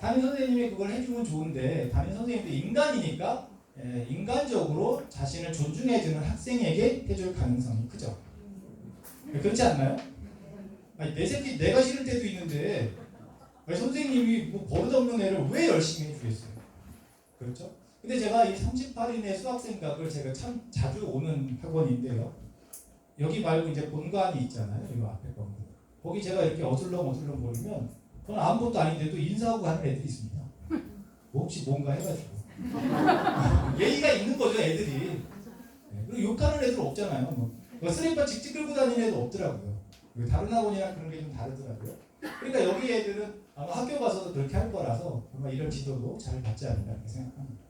담임 선생님이 그걸 해주면 좋은데 담임 선생님도 인간이니까 인간적으로 자신을 존중해주는 학생에게 해줄 가능성이 크죠. 그렇지 않나요? 아니, 내 새끼 내가 싫을 때도 있는데 아니, 선생님이 뭐 버릇없는 애를 왜 열심히 해주겠어요? 그렇죠? 근데 제가 이 38인의 수학생각을 제가 참 자주 오는 학원인데요. 여기 말고 이제 본관이 있잖아요. 이 앞에 건물. 거기 제가 이렇게 어슬렁어슬렁 거리면 저는 아무것도 아닌데도 인사하고 가는 애들이 있습니다. 뭐 혹시 뭔가 해가지고. 예의가 있는 거죠, 애들이. 그리고 욕하는 애들 없잖아요. 뭐 슬리퍼 직직 끌고 다니는 애도 없더라고요. 다른 학원이랑 그런 게 좀 다르더라고요. 그러니까 여기 애들은 아마 학교 가서도 그렇게 할 거라서 아마 이런 지도도 잘 받지 않을까 이렇게 생각합니다.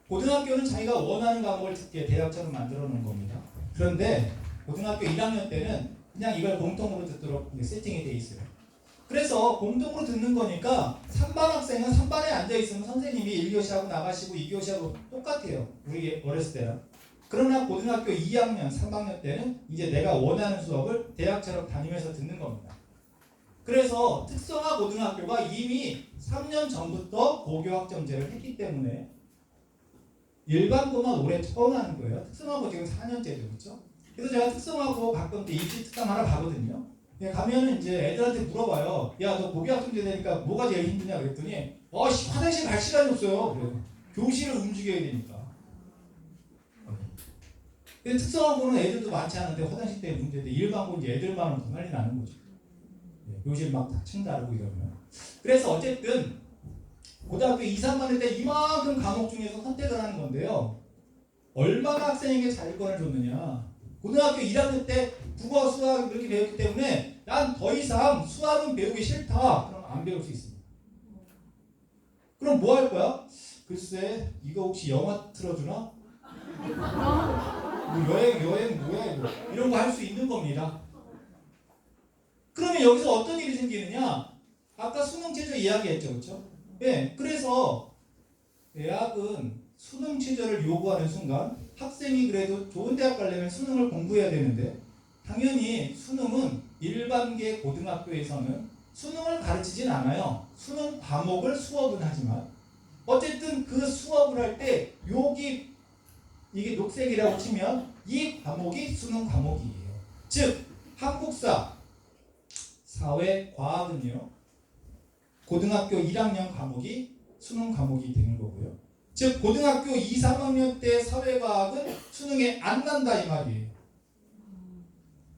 고등학교는 자기가 원하는 과목을 듣게 대학처럼 만들어 놓은 겁니다. 그런데 고등학교 1학년 때는 그냥 이걸 공통으로 듣도록 세팅이 돼 있어요. 그래서 공동으로 듣는 거니까 3반 학생은 3반에 앉아있으면 선생님이 1교시하고 나가시고 2교시하고 똑같아요. 우리 어렸을 때랑. 그러나 고등학교 2학년, 3학년 때는 이제 내가 원하는 수업을 대학처럼 다니면서 듣는 겁니다. 그래서 특성화 고등학교가 이미 3년 전부터 고교학점제를 했기 때문에 일반고만 올해 처음 하는 거예요. 특성화고 지금 4년째죠. 그렇죠? 그래서 제가 특성화고 가끔 입시 특강 하러 가거든요. 가면은 이제 애들한테 물어봐요. 야, 너 고교학점제 되니까 뭐가 제일 힘드냐 그랬더니 화장실 갈 시간이 없어요. 그래요. 교실을 움직여야 되니까. 근데 특성화고는 애들도 많지 않은데 화장실 때문에 문제인데 일반고 이제 애들만 더 난리 나는 거죠. 교실 막 다 층 다르고 이러면. 그래서 어쨌든 고등학교 2, 3학년 때 이만큼 과목 중에서 선택을 하는 건데요. 얼마나 학생에게 자율권을 줬느냐. 고등학교 1학년 때 국어, 수학 이렇게 배웠기 때문에 난 더 이상 수학은 배우기 싫다. 그럼 안 배울 수 있습니다. 그럼 뭐 할 거야? 글쎄, 이거 혹시 영화 틀어주나? 뭐 여행 뭐야 이거? 이런 거 할 수 있는 겁니다. 그러면 여기서 어떤 일이 생기느냐? 아까 수능 최저 이야기했죠, 그렇죠? 예, 그래서 대학은 수능 최저를 요구하는 순간 학생이 그래도 좋은 대학 가려면 수능을 공부해야 되는데 당연히 수능은 일반계 고등학교에서는 수능을 가르치진 않아요. 수능 과목을 수업은 하지만 어쨌든 그 수업을 할 때 여기 이게 녹색이라고 치면 이 과목이 수능 과목이에요. 즉 한국사, 사회, 과학은요 고등학교 1학년 과목이 수능 과목이 되는 거고요. 즉 고등학교 2, 3학년 때 사회과학은 수능에 안 난다 이 말이에요.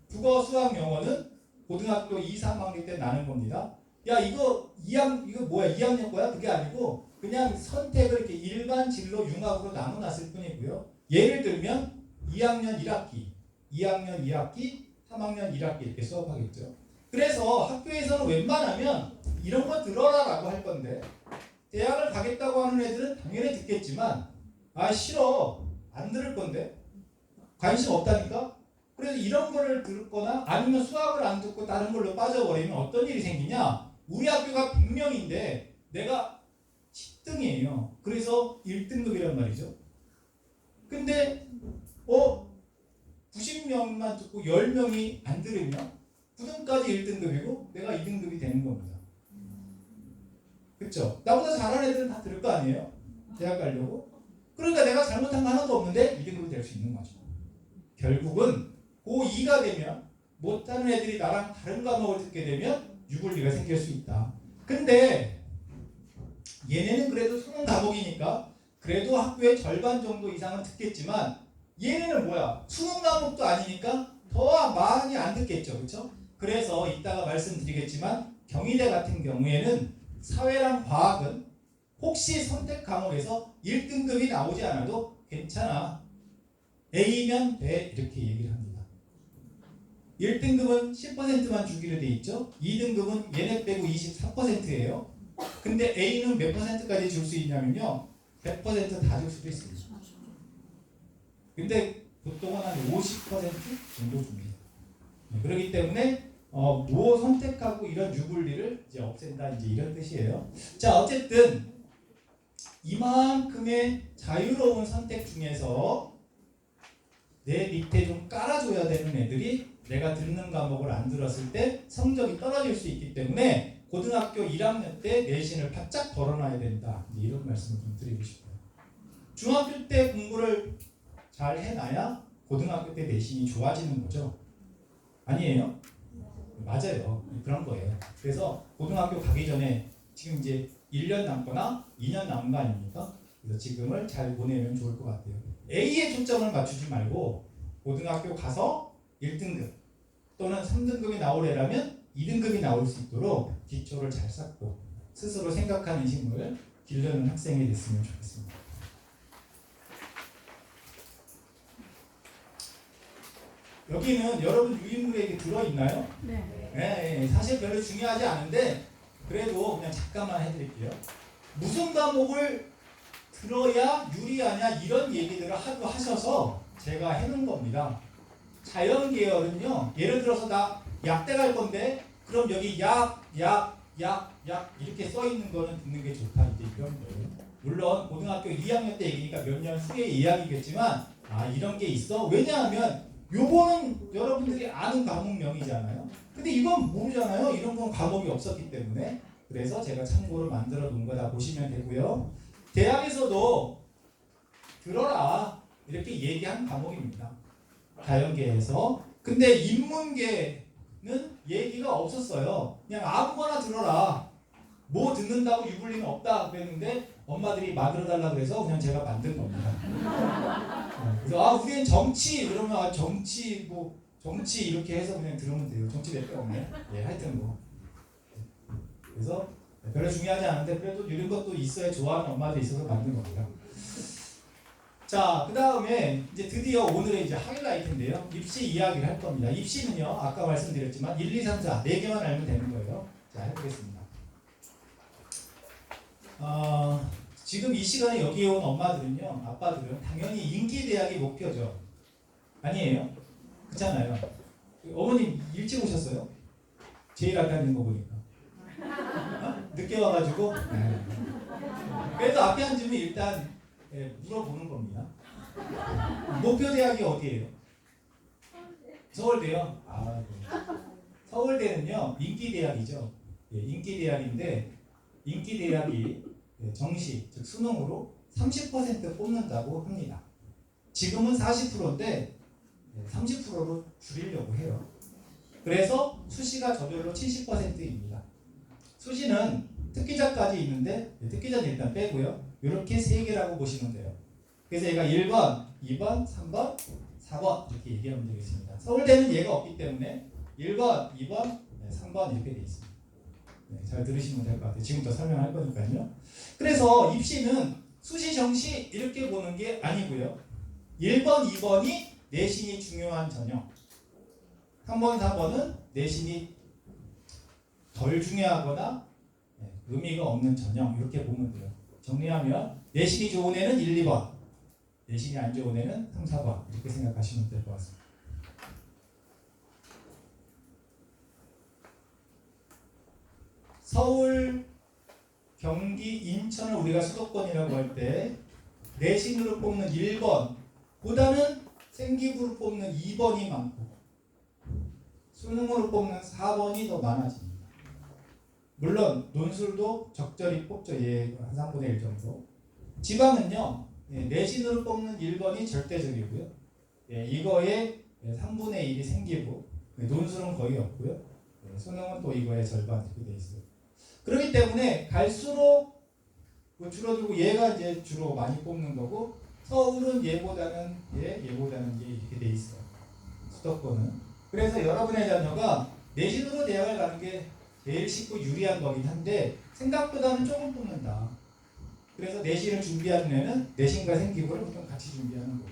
국어, 수학, 영어는 고등학교 2, 3학년 때 나는 겁니다. 야 이거 이거 뭐야 2학년 거야? 그게 아니고 그냥 선택을 이렇게 일반 진로 융합으로 나눠놨을 뿐이고요. 예를 들면 2학년 1학기, 2학년 2학기, 3학년 1학기 이렇게 수업하겠죠. 그래서 학교에서는 웬만하면 이런 거 들어라라고 할 건데 대학을 가겠다고 하는 애들은 당연히 듣겠지만 아 싫어 안 들을 건데 관심 없다니까. 그래서 이런 거를 듣거나 아니면 수학을 안 듣고 다른 걸로 빠져버리면 어떤 일이 생기냐. 우리 학교가 100명인데 내가 10등이에요. 그래서 1등급이란 말이죠. 근데 90명만 듣고 10명이 안 들으면 9등까지 1등급이고 내가 2등급이 되는 겁니다. 그렇죠? 나보다 잘하는 애들은 다 들을 거 아니에요? 대학 가려고. 그러니까 내가 잘못한 거 하나도 없는데 2등급이 될 수 있는 거죠. 결국은 고2가 되면 못하는 애들이 나랑 다른 과목을 듣게 되면 유불리가 생길 수 있다. 근데 얘네는 그래도 수능 과목이니까 그래도 학교의 절반 정도 이상은 듣겠지만 얘네는 뭐야? 수능 과목도 아니니까 더 많이 안 듣겠죠. 그렇죠? 그래서 이따가 말씀드리겠지만 경희대 같은 경우에는 사회랑 과학은 혹시 선택 과목에서 1등급이 나오지 않아도 괜찮아. A면 돼. 이렇게 얘기를 합니다. 1등급은 10%만 주기로 돼 있죠. 2등급은 얘네 빼고 24%예요. 근데 A는 몇 %까지 줄 수 있냐면요. 100% 다 줄 수도 있습니다. 근데 보통은 한 50% 정도 줍니다. 그렇기 때문에 뭐 선택하고 이런 유불리를 이제 없앤다 이제 이런 뜻이에요. 자 어쨌든 이만큼의 자유로운 선택 중에서 내 밑에 좀 깔아줘야 되는 애들이 내가 듣는 과목을 안 들었을 때 성적이 떨어질 수 있기 때문에 고등학교 1학년 때 내신을 바짝 걸어놔야 된다. 이런 말씀을 좀 드리고 싶어요. 중학교 때 공부를 잘 해놔야 고등학교 때 내신이 좋아지는 거죠. 아니에요? 맞아요. 그런 거예요. 그래서 고등학교 가기 전에 지금 이제 1년 남거나 2년 남은 거 아닙니까? 그래서 지금을 잘 보내면 좋을 것 같아요. A에 초점을 맞추지 말고 고등학교 가서 1등급 또는 3등급이 나오려면 2등급이 나올 수 있도록 기초를 잘 쌓고 스스로 생각하는 힘을 기르는 학생이 됐으면 좋겠습니다. 여기는 여러분 유인물에 들어있나요? 네. 네, 사실 별로 중요하지 않은데 그래도 그냥 잠깐만 해드릴게요. 무슨 과목을 들어야 유리하냐 이런 얘기들을 하도 하셔서 제가 해놓은 겁니다. 자연 계열은요. 예를 들어서 나 약대 갈 건데 그럼 여기 약 이렇게 써있는 거는 듣는 게 좋다 이제 이런 거예요. 물론 고등학교 2학년 때 얘기니까 몇 년 후의 이야기겠지만 이런 게 있어. 왜냐하면 요거는 여러분들이 아는 과목명이잖아요. 근데 이건 모르잖아요. 이런 건 과목이 없었기 때문에. 그래서 제가 참고로 만들어 놓은 거다 보시면 되고요. 대학에서도 들어라 이렇게 얘기한 과목입니다. 자연계에서. 근데 인문계는 얘기가 없었어요. 그냥 아무거나 들어라. 뭐 듣는다고 유불리는 없다 그랬는데 엄마들이 만들어달라 그래서 그냥 제가 만든 겁니다. 그래서 우리는 정치 그러면 정치 정치 이렇게 해서 그냥 들으면 돼요. 정치 몇 개 없네. 예, 하여튼 뭐. 그래서 별로 중요하지 않은데 그래도 이런 것도 있어야 좋아하는 엄마들이 있어서 만든 겁니다. 자, 그 다음에 이제 드디어 오늘의 이제 하이라이트인데요. 입시 이야기를 할 겁니다. 입시는요, 아까 말씀드렸지만 1, 2, 3, 4 4개만 알면 되는 거예요. 자, 해보겠습니다. 지금 이 시간에 여기에 온 엄마들은요, 아빠들은 당연히 인기대학이 목표죠. 아니에요? 그렇잖아요. 어머님 일찍 오셨어요? 제일 아까 있는 거 보니까. 늦게 와가지고. 그래서 앞에 앉으면 일단 물어보는 겁니다. 목표 대학이 어디예요? 서울대요? 아, 네. 서울대는요 인기 대학이죠. 예, 인기 대학인데 인기 대학이 정시 즉 수능으로 30% 뽑는다고 합니다. 지금은 40%인데 30%로 줄이려고 해요. 그래서 수시가 저절로 70%입니다. 수시는 특기자까지 있는데 특기자는 일단 빼고요. 이렇게 3개라고 보시면 돼요. 그래서 얘가 1번, 2번, 3번, 4번 이렇게 얘기하면 되겠습니다. 서울대는 얘가 없기 때문에 1번, 2번, 3번 이렇게 되어 있습니다. 네, 잘 들으시면 될 것 같아요. 지금부터 설명할 거니까요. 그래서 입시는 수시, 정시 이렇게 보는 게 아니고요. 1번, 2번이 내신이 중요한 전형, 3번, 4번은 내신이 덜 중요하거나 의미가 없는 전형 이렇게 보면 돼요. 정리하면 내신이 좋은 애는 1, 2번, 내신이 안 좋은 애는 3, 4번 이렇게 생각하시면 될 것 같습니다. 서울, 경기, 인천을 우리가 수도권이라고 할 때 내신으로 뽑는 1번 보다는 생기부로 뽑는 2번이 많고 수능으로 뽑는 4번이 더 많아집니다. 물론 논술도 적절히 뽑죠. 예, 한 3분의 1 정도. 지방은요 내신으로 뽑는 1번이 절대적이고요. 이거의 3분의 1이 생기부, 논술은 거의 없고요. 수능은 또 이거의 절반 이렇게 돼 있어요. 그렇기 때문에 갈수록 줄어들고 얘가 이제 주로 많이 뽑는 거고 서울은 얘보다는 얘보다는 이렇게 돼 있어요. 수도권은. 그래서 여러분의 자녀가 내신으로 대학을 가는 게 제일 쉽고 유리한 거긴 한데 생각보다는 조금 뽑는다. 그래서 내신을 준비하는 애는 내신과 생기부를 보통 같이 준비하는 거고.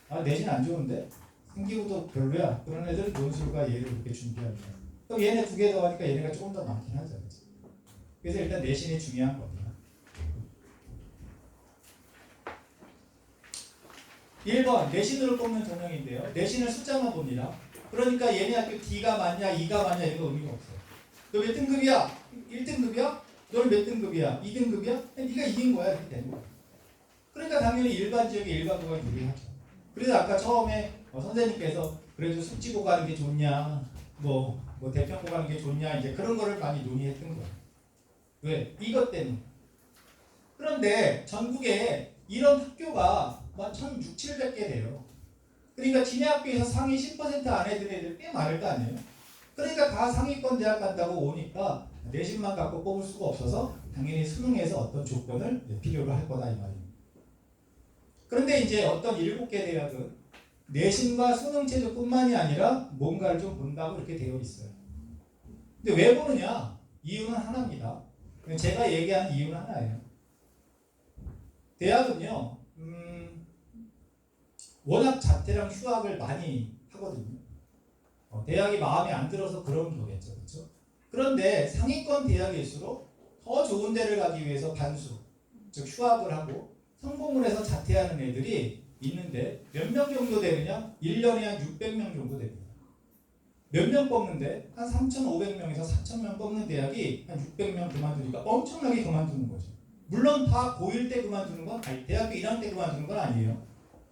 아 내신 안 좋은데? 생기부도 별로야. 그런 애들은 논술과 얘를 이렇게 준비합니다. 그럼 얘네 2개 더 하니까 얘네가 조금 더 많긴 하죠. 그래서 일단 내신이 중요한 겁니다. 1번 내신으로 뽑는 전형인데요. 내신을 숫자만 봅니다. 그러니까 얘네 학교 D가 맞냐 2가 맞냐 이거 의미가 없어요. 너 몇 등급이야? 1등급이야? 너는 몇 등급이야? 2등급이야? 네가 이긴 거야. 이렇게 되는 거야. 그러니까 당연히 일반 지역의 일반고가 유리하죠. 그래서 아까 처음에 선생님께서 그래도 숙지고 가는 게 좋냐 뭐 대평고 가는 게 좋냐 이제 그런 거를 많이 논의했던 거예요. 왜? 이것 때문에. 그런데 전국에 이런 학교가 한 1,600, 700개 돼요. 그러니까 지네 학교에서 상위 10% 안에 드는 애들 꽤 많을 거 아니에요. 그러니까 다 상위권 대학 간다고 오니까 내신만 갖고 뽑을 수가 없어서 당연히 수능에서 어떤 조건을 필요로 할 거다 이 말입니다. 그런데 이제 어떤 7개 대학은 내신과 수능 체제뿐만이 아니라 뭔가를 좀 본다고 이렇게 되어 있어요. 근데 왜 보느냐? 이유는 하나입니다. 제가 얘기하는 이유는 하나예요. 대학은요, 워낙 자퇴랑 휴학을 많이 하거든요. 대학이 마음에 안 들어서 그런 거겠죠, 그렇죠? 그런데 상위권 대학일수록 더 좋은 데를 가기 위해서 반수, 즉 휴학을 하고 성공을 해서 자퇴하는 애들이 있는데 몇 명 정도 되느냐? 1년에 한 600명 정도 됩니다. 몇 명 뽑는데 한 3,500명에서 4,000명 뽑는 대학이 한 600명 그만두니까 엄청나게 그만두는 거죠. 물론 다 고1 때 그만두는 건 아니, 대학교 1학년 때 그만두는 건 아니에요.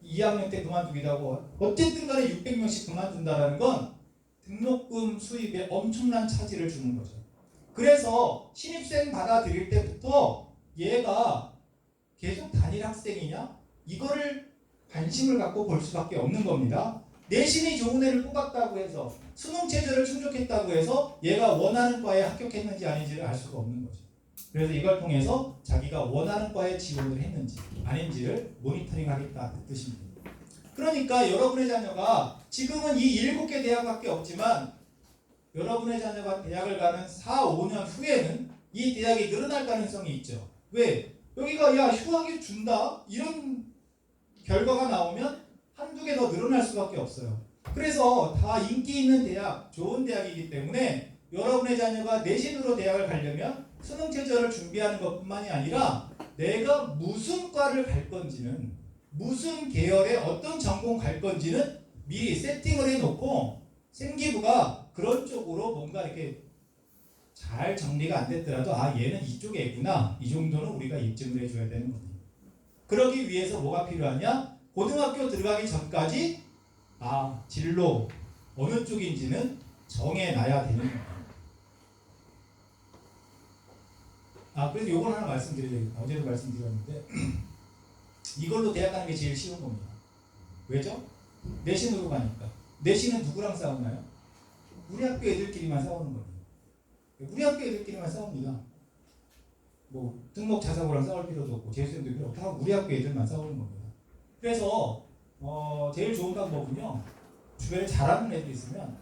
2학년 때 그만두기도 하고 어쨌든 간에 600명씩 그만둔다는 건 등록금 수입에 엄청난 차질을 주는 거죠. 그래서 신입생 받아들일 때부터 얘가 계속 단일 학생이냐? 이거를 관심을 갖고 볼 수밖에 없는 겁니다. 내신이 좋은 애를 뽑았다고 해서 수능 체제를 충족했다고 해서 얘가 원하는 과에 합격했는지 아닌지를 알 수가 없는 거죠. 그래서 이걸 통해서 자기가 원하는 과에 지원을 했는지 아닌지를 모니터링하겠다 그 뜻입니다. 그러니까 여러분의 자녀가 지금은 이 7개 대학밖에 없지만 여러분의 자녀가 대학을 가는 4, 5년 후에는 이 대학이 늘어날 가능성이 있죠. 왜? 여기가 야 휴학이 준다 이런 결과가 나오면 한두 개 더 늘어날 수밖에 없어요. 그래서 다 인기 있는 대학, 좋은 대학이기 때문에 여러분의 자녀가 내신으로 대학을 가려면 수능 체제를 준비하는 것뿐만이 아니라 내가 무슨 과를 갈 건지는 무슨 계열의 어떤 전공 갈 건지는 미리 세팅을 해놓고 생기부가 그런 쪽으로 뭔가 이렇게 잘 정리가 안 됐더라도 얘는 이쪽에 있구나. 이 정도는 우리가 입증을 해줘야 되는 겁니다. 그러기 위해서 뭐가 필요하냐? 고등학교 들어가기 전까지 진로 어느 쪽인지는 정해놔야 되는 거예요. 그래서 요건 하나 말씀드려야 되겠다. 어제도 말씀드렸는데 이걸로 대학 가는 게 제일 쉬운 겁니다. 왜죠? 내신으로 가니까. 내신은 누구랑 싸우나요? 우리 학교 애들끼리만 싸우는 거예요. 우리 학교 애들끼리만 싸웁니다. 뭐 등록 자사고랑 싸울 필요도 없고 재수생도 필요 없고 다 우리 학교 애들만 싸우는 겁니다. 그래서 제일 좋은 방법은요. 주변에 잘하는 애들 있으면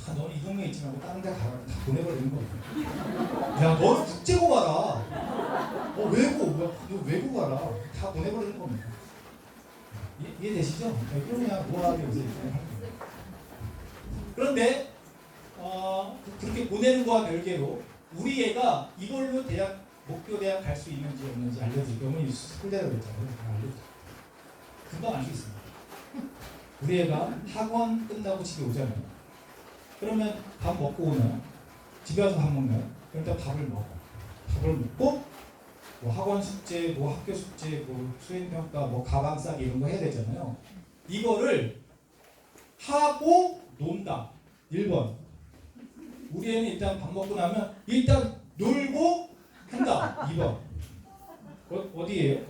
너는 이 동네에 있지 말고 다른 데 가라. 다 보내버리는 거예요. 야, 너는 국제고 가라. 너 외고 가라. 다 보내버리는 겁니다. 이해되시죠? 그러면 뭐하게 요새 그런데 그렇게 보내는 거와 별개로 우리 애가 이걸로 대학 목표 대학 갈 수 있는지 없는지 알려드릴게요. 어머니 서울대라고 했잖아요. 알려드릴게요. 금방 알 수 있습니다. 우리 애가 학원 끝나고 집에 오잖아요. 그러면 밥 먹고 오면 집에 와서 밥 먹나요? 그러니까 밥을 먹어. 밥을 먹고 뭐 학원 숙제, 뭐 학교 숙제, 뭐 수행평가, 뭐 가방 싸기 이런 거 해야 되잖아요. 이거를 하고 논다. 1번. 우리 애는 일단 밥 먹고 나면 일단 놀고 한다. 2번. 어디예요?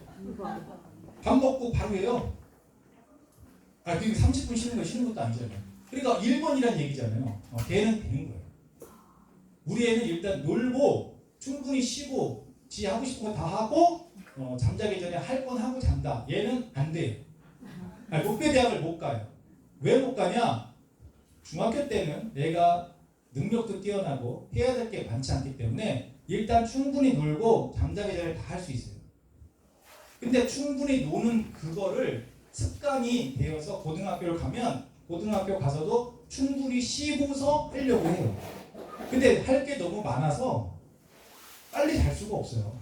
밥 먹고 바로 해요. 그게 30분 쉬는 거 쉬는 것도 아니잖아요. 그러니까 1번이란 얘기잖아요. 걔는 되는 거예요. 우리 애는 일단 놀고 충분히 쉬고 지 하고 싶은 거 다 하고 잠자기 전에 할 건 하고 잔다. 얘는 안 돼요. 목표 대학을 못 가요. 왜 못 가냐? 중학교 때는 내가 능력도 뛰어나고 해야 될 게 많지 않기 때문에 일단 충분히 놀고 잠자기 전에 다 할 수 있어요. 근데 충분히 노는 그거를 습관이 되어서 고등학교를 가면 고등학교 가서도 충분히 쉬고서 하려고 해요. 근데 할 게 너무 많아서 빨리 잘 수가 없어요.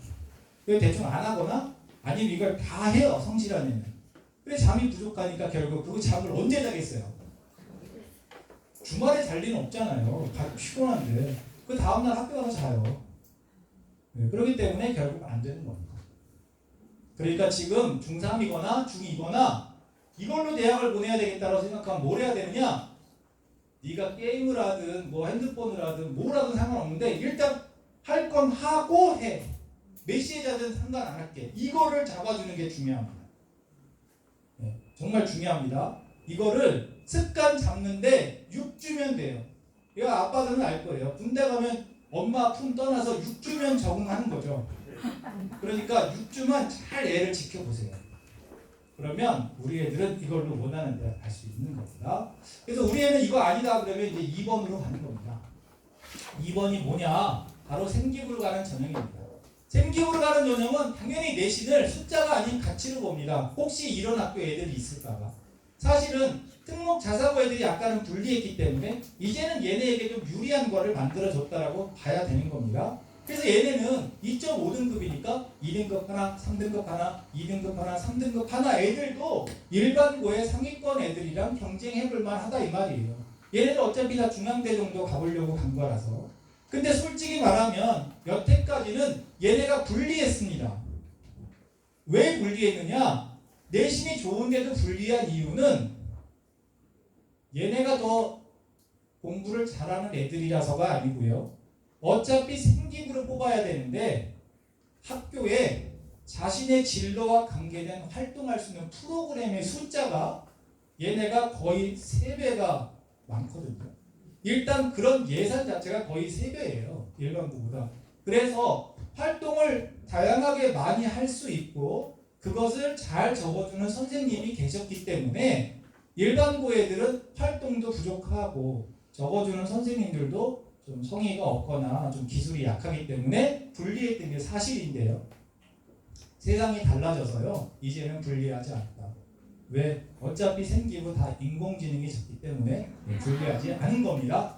대충 안 하거나 아니면 이걸 다 해요. 성실한 애는. 근데 잠이 부족하니까 결국 그 잠을 언제 자겠어요? 주말에 잘 리는 없잖아요. 다 피곤한데. 그 다음날 학교 가서 자요. 그렇기 때문에 결국 안 되는 겁니다. 그러니까 지금 중3이거나 중2거나 이걸로 대학을 보내야 되겠다고 생각하면 뭘 해야 되느냐? 네가 게임을 하든 뭐 핸드폰을 하든 뭘 하든 상관없는데 일단 할 건 하고 해. 몇 시에 자든 상관 안 할게. 이거를 잡아주는 게 중요합니다. 정말 중요합니다. 이거를 습관 잡는데 6주면 돼요. 이거 아빠들은 알 거예요. 군대 가면 엄마 품 떠나서 6주면 적응하는 거죠. 그러니까 6주만 잘 애를 지켜보세요. 그러면 우리 애들은 이걸로 원하는 데 갈 수 있는 겁니다. 그래서 우리 애는 이거 아니다 그러면 이제 2번으로 가는 겁니다. 2번이 뭐냐? 바로 생기부로 가는 전형입니다. 생기부로 가는 전형은 당연히 내신을 숫자가 아닌 가치로 봅니다. 혹시 이런 학교 애들이 있을까봐. 사실은 특목 자사고 애들이 아까는 불리했기 때문에 이제는 얘네에게 좀 유리한 거를 만들어줬다라고 봐야 되는 겁니다. 그래서 얘네는 2.5등급이니까 2등급 하나, 3등급 하나, 2등급 하나, 3등급 하나 애들도 일반고의 상위권 애들이랑 경쟁해볼 만하다 이 말이에요. 얘네들 어차피 다 중앙대 정도 가보려고 간 거라서. 근데 솔직히 말하면 여태까지는 얘네가 불리했습니다. 왜 불리했느냐? 내신이 좋은데도 불리한 이유는 얘네가 더 공부를 잘하는 애들이라서가 아니고요. 어차피 생기부를 뽑아야 되는데 학교에 자신의 진로와 관계된 활동할 수 있는 프로그램의 숫자가 얘네가 거의 3배가 많거든요. 일단 그런 예산 자체가 거의 3배예요. 일반고보다. 그래서 활동을 다양하게 많이 할 수 있고 그것을 잘 적어주는 선생님이 계셨기 때문에 일반고 애들은 활동도 부족하고 적어주는 선생님들도 좀 성의가 없거나 좀 기술이 약하기 때문에 불리했던 게 사실인데요. 세상이 달라져서요. 이제는 불리하지 않다. 왜? 어차피 생기부 다 인공지능이 졌기 때문에 불리하지 않은 겁니다.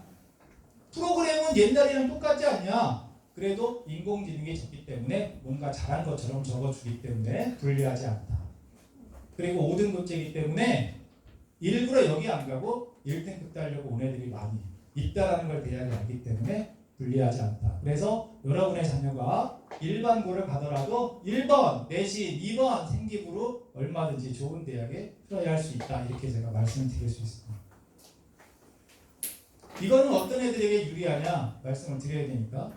프로그램은 옛날이랑 똑같지 않냐? 그래도 인공지능이 졌기 때문에 뭔가 잘한 것처럼 적어주기 때문에 불리하지 않다. 그리고 5등급제이기 때문에 일부러 여기 안 가고 1등급 따려고 온 애들이 많이 있다라는 걸 대학이 알기 때문에 불리하지 않다. 그래서 여러분의 자녀가 일반고를 가더라도 1번 내신 2번 생기부로 얼마든지 좋은 대학에 플라이할 수 있다. 이렇게 제가 말씀을 드릴 수 있습니다. 이거는 어떤 애들에게 유리하냐 말씀을 드려야 되니까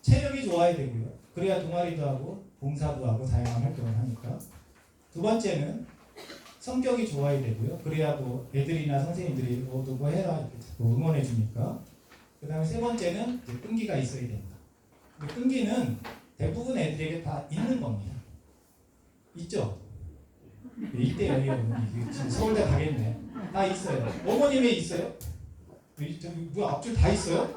체력이 좋아야 되고요. 그래야 동아리도 하고 봉사도 하고 다양한 활동을 하니까. 두 번째는 성격이 좋아야 되고요. 그래야 뭐 애들이나 선생님들이 뭐 해라 이렇게 자꾸 응원해 주니까. 그 다음에 세 번째는 이제 끈기가 있어야 된다. 근데 끈기는 대부분 애들에게 다 있는 겁니다. 있죠? 이때요, 어머니. 지금 서울대 가겠네. 다 있어요. 어머님에 있어요? 저기 뭐 앞줄 다 있어요?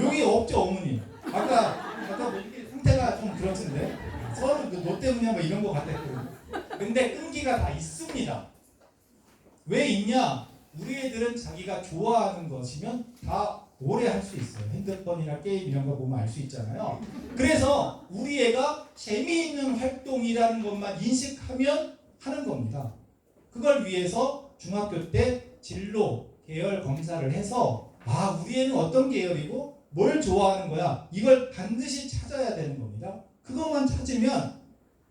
여기 없죠, 어머니. 아까 뭐 이렇게 상태가 좀 그렇던데. 서로 너 때문이야 뭐 이런 거 같았거든요. 근데 끈기가 다 있습니다. 왜 있냐? 우리 애들은 자기가 좋아하는 것이면 다 오래 할 수 있어요. 핸드폰이나 게임 이런 거 보면 알 수 있잖아요. 그래서 우리 애가 재미있는 활동이라는 것만 인식하면 하는 겁니다. 그걸 위해서 중학교 때 진로, 계열 검사를 해서 우리 애는 어떤 계열이고 뭘 좋아하는 거야. 이걸 반드시 찾아야 되는 겁니다. 그것만 찾으면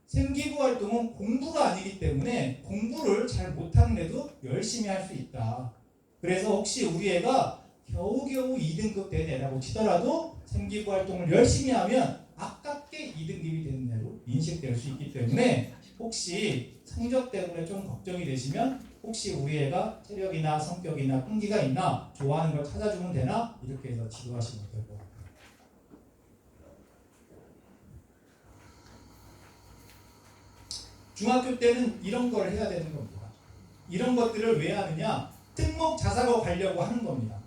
생기부 활동은 공부가 아니기 때문에 공부를 잘 못하는 애도 열심히 할 수 있다. 그래서 혹시 우리 애가 겨우겨우 2등급 된 애라고 치더라도 생기부 활동을 열심히 하면 아깝게 2등급이 되는 애로 인식될 수 있기 때문에 혹시 성적 때문에 좀 걱정이 되시면 혹시 우리 애가 체력이나 성격이나 끈기가 있나 좋아하는 걸 찾아주면 되나 이렇게 해서 지도하시면 될 것 같아요. 중학교 때는 이런 걸 해야 되는 겁니다. 이런 것들을 왜 하느냐? 특목 자사고 가려고 하는 겁니다.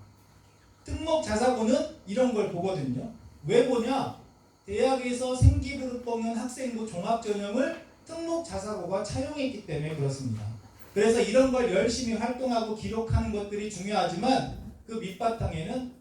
특목 자사고는 이런 걸 보거든요. 왜 보냐? 대학에서 생기부를 뽑는 학생부 종합전형을 특목 자사고가 차용했기 때문에 그렇습니다. 그래서 이런 걸 열심히 활동하고 기록하는 것들이 중요하지만 그 밑바탕에는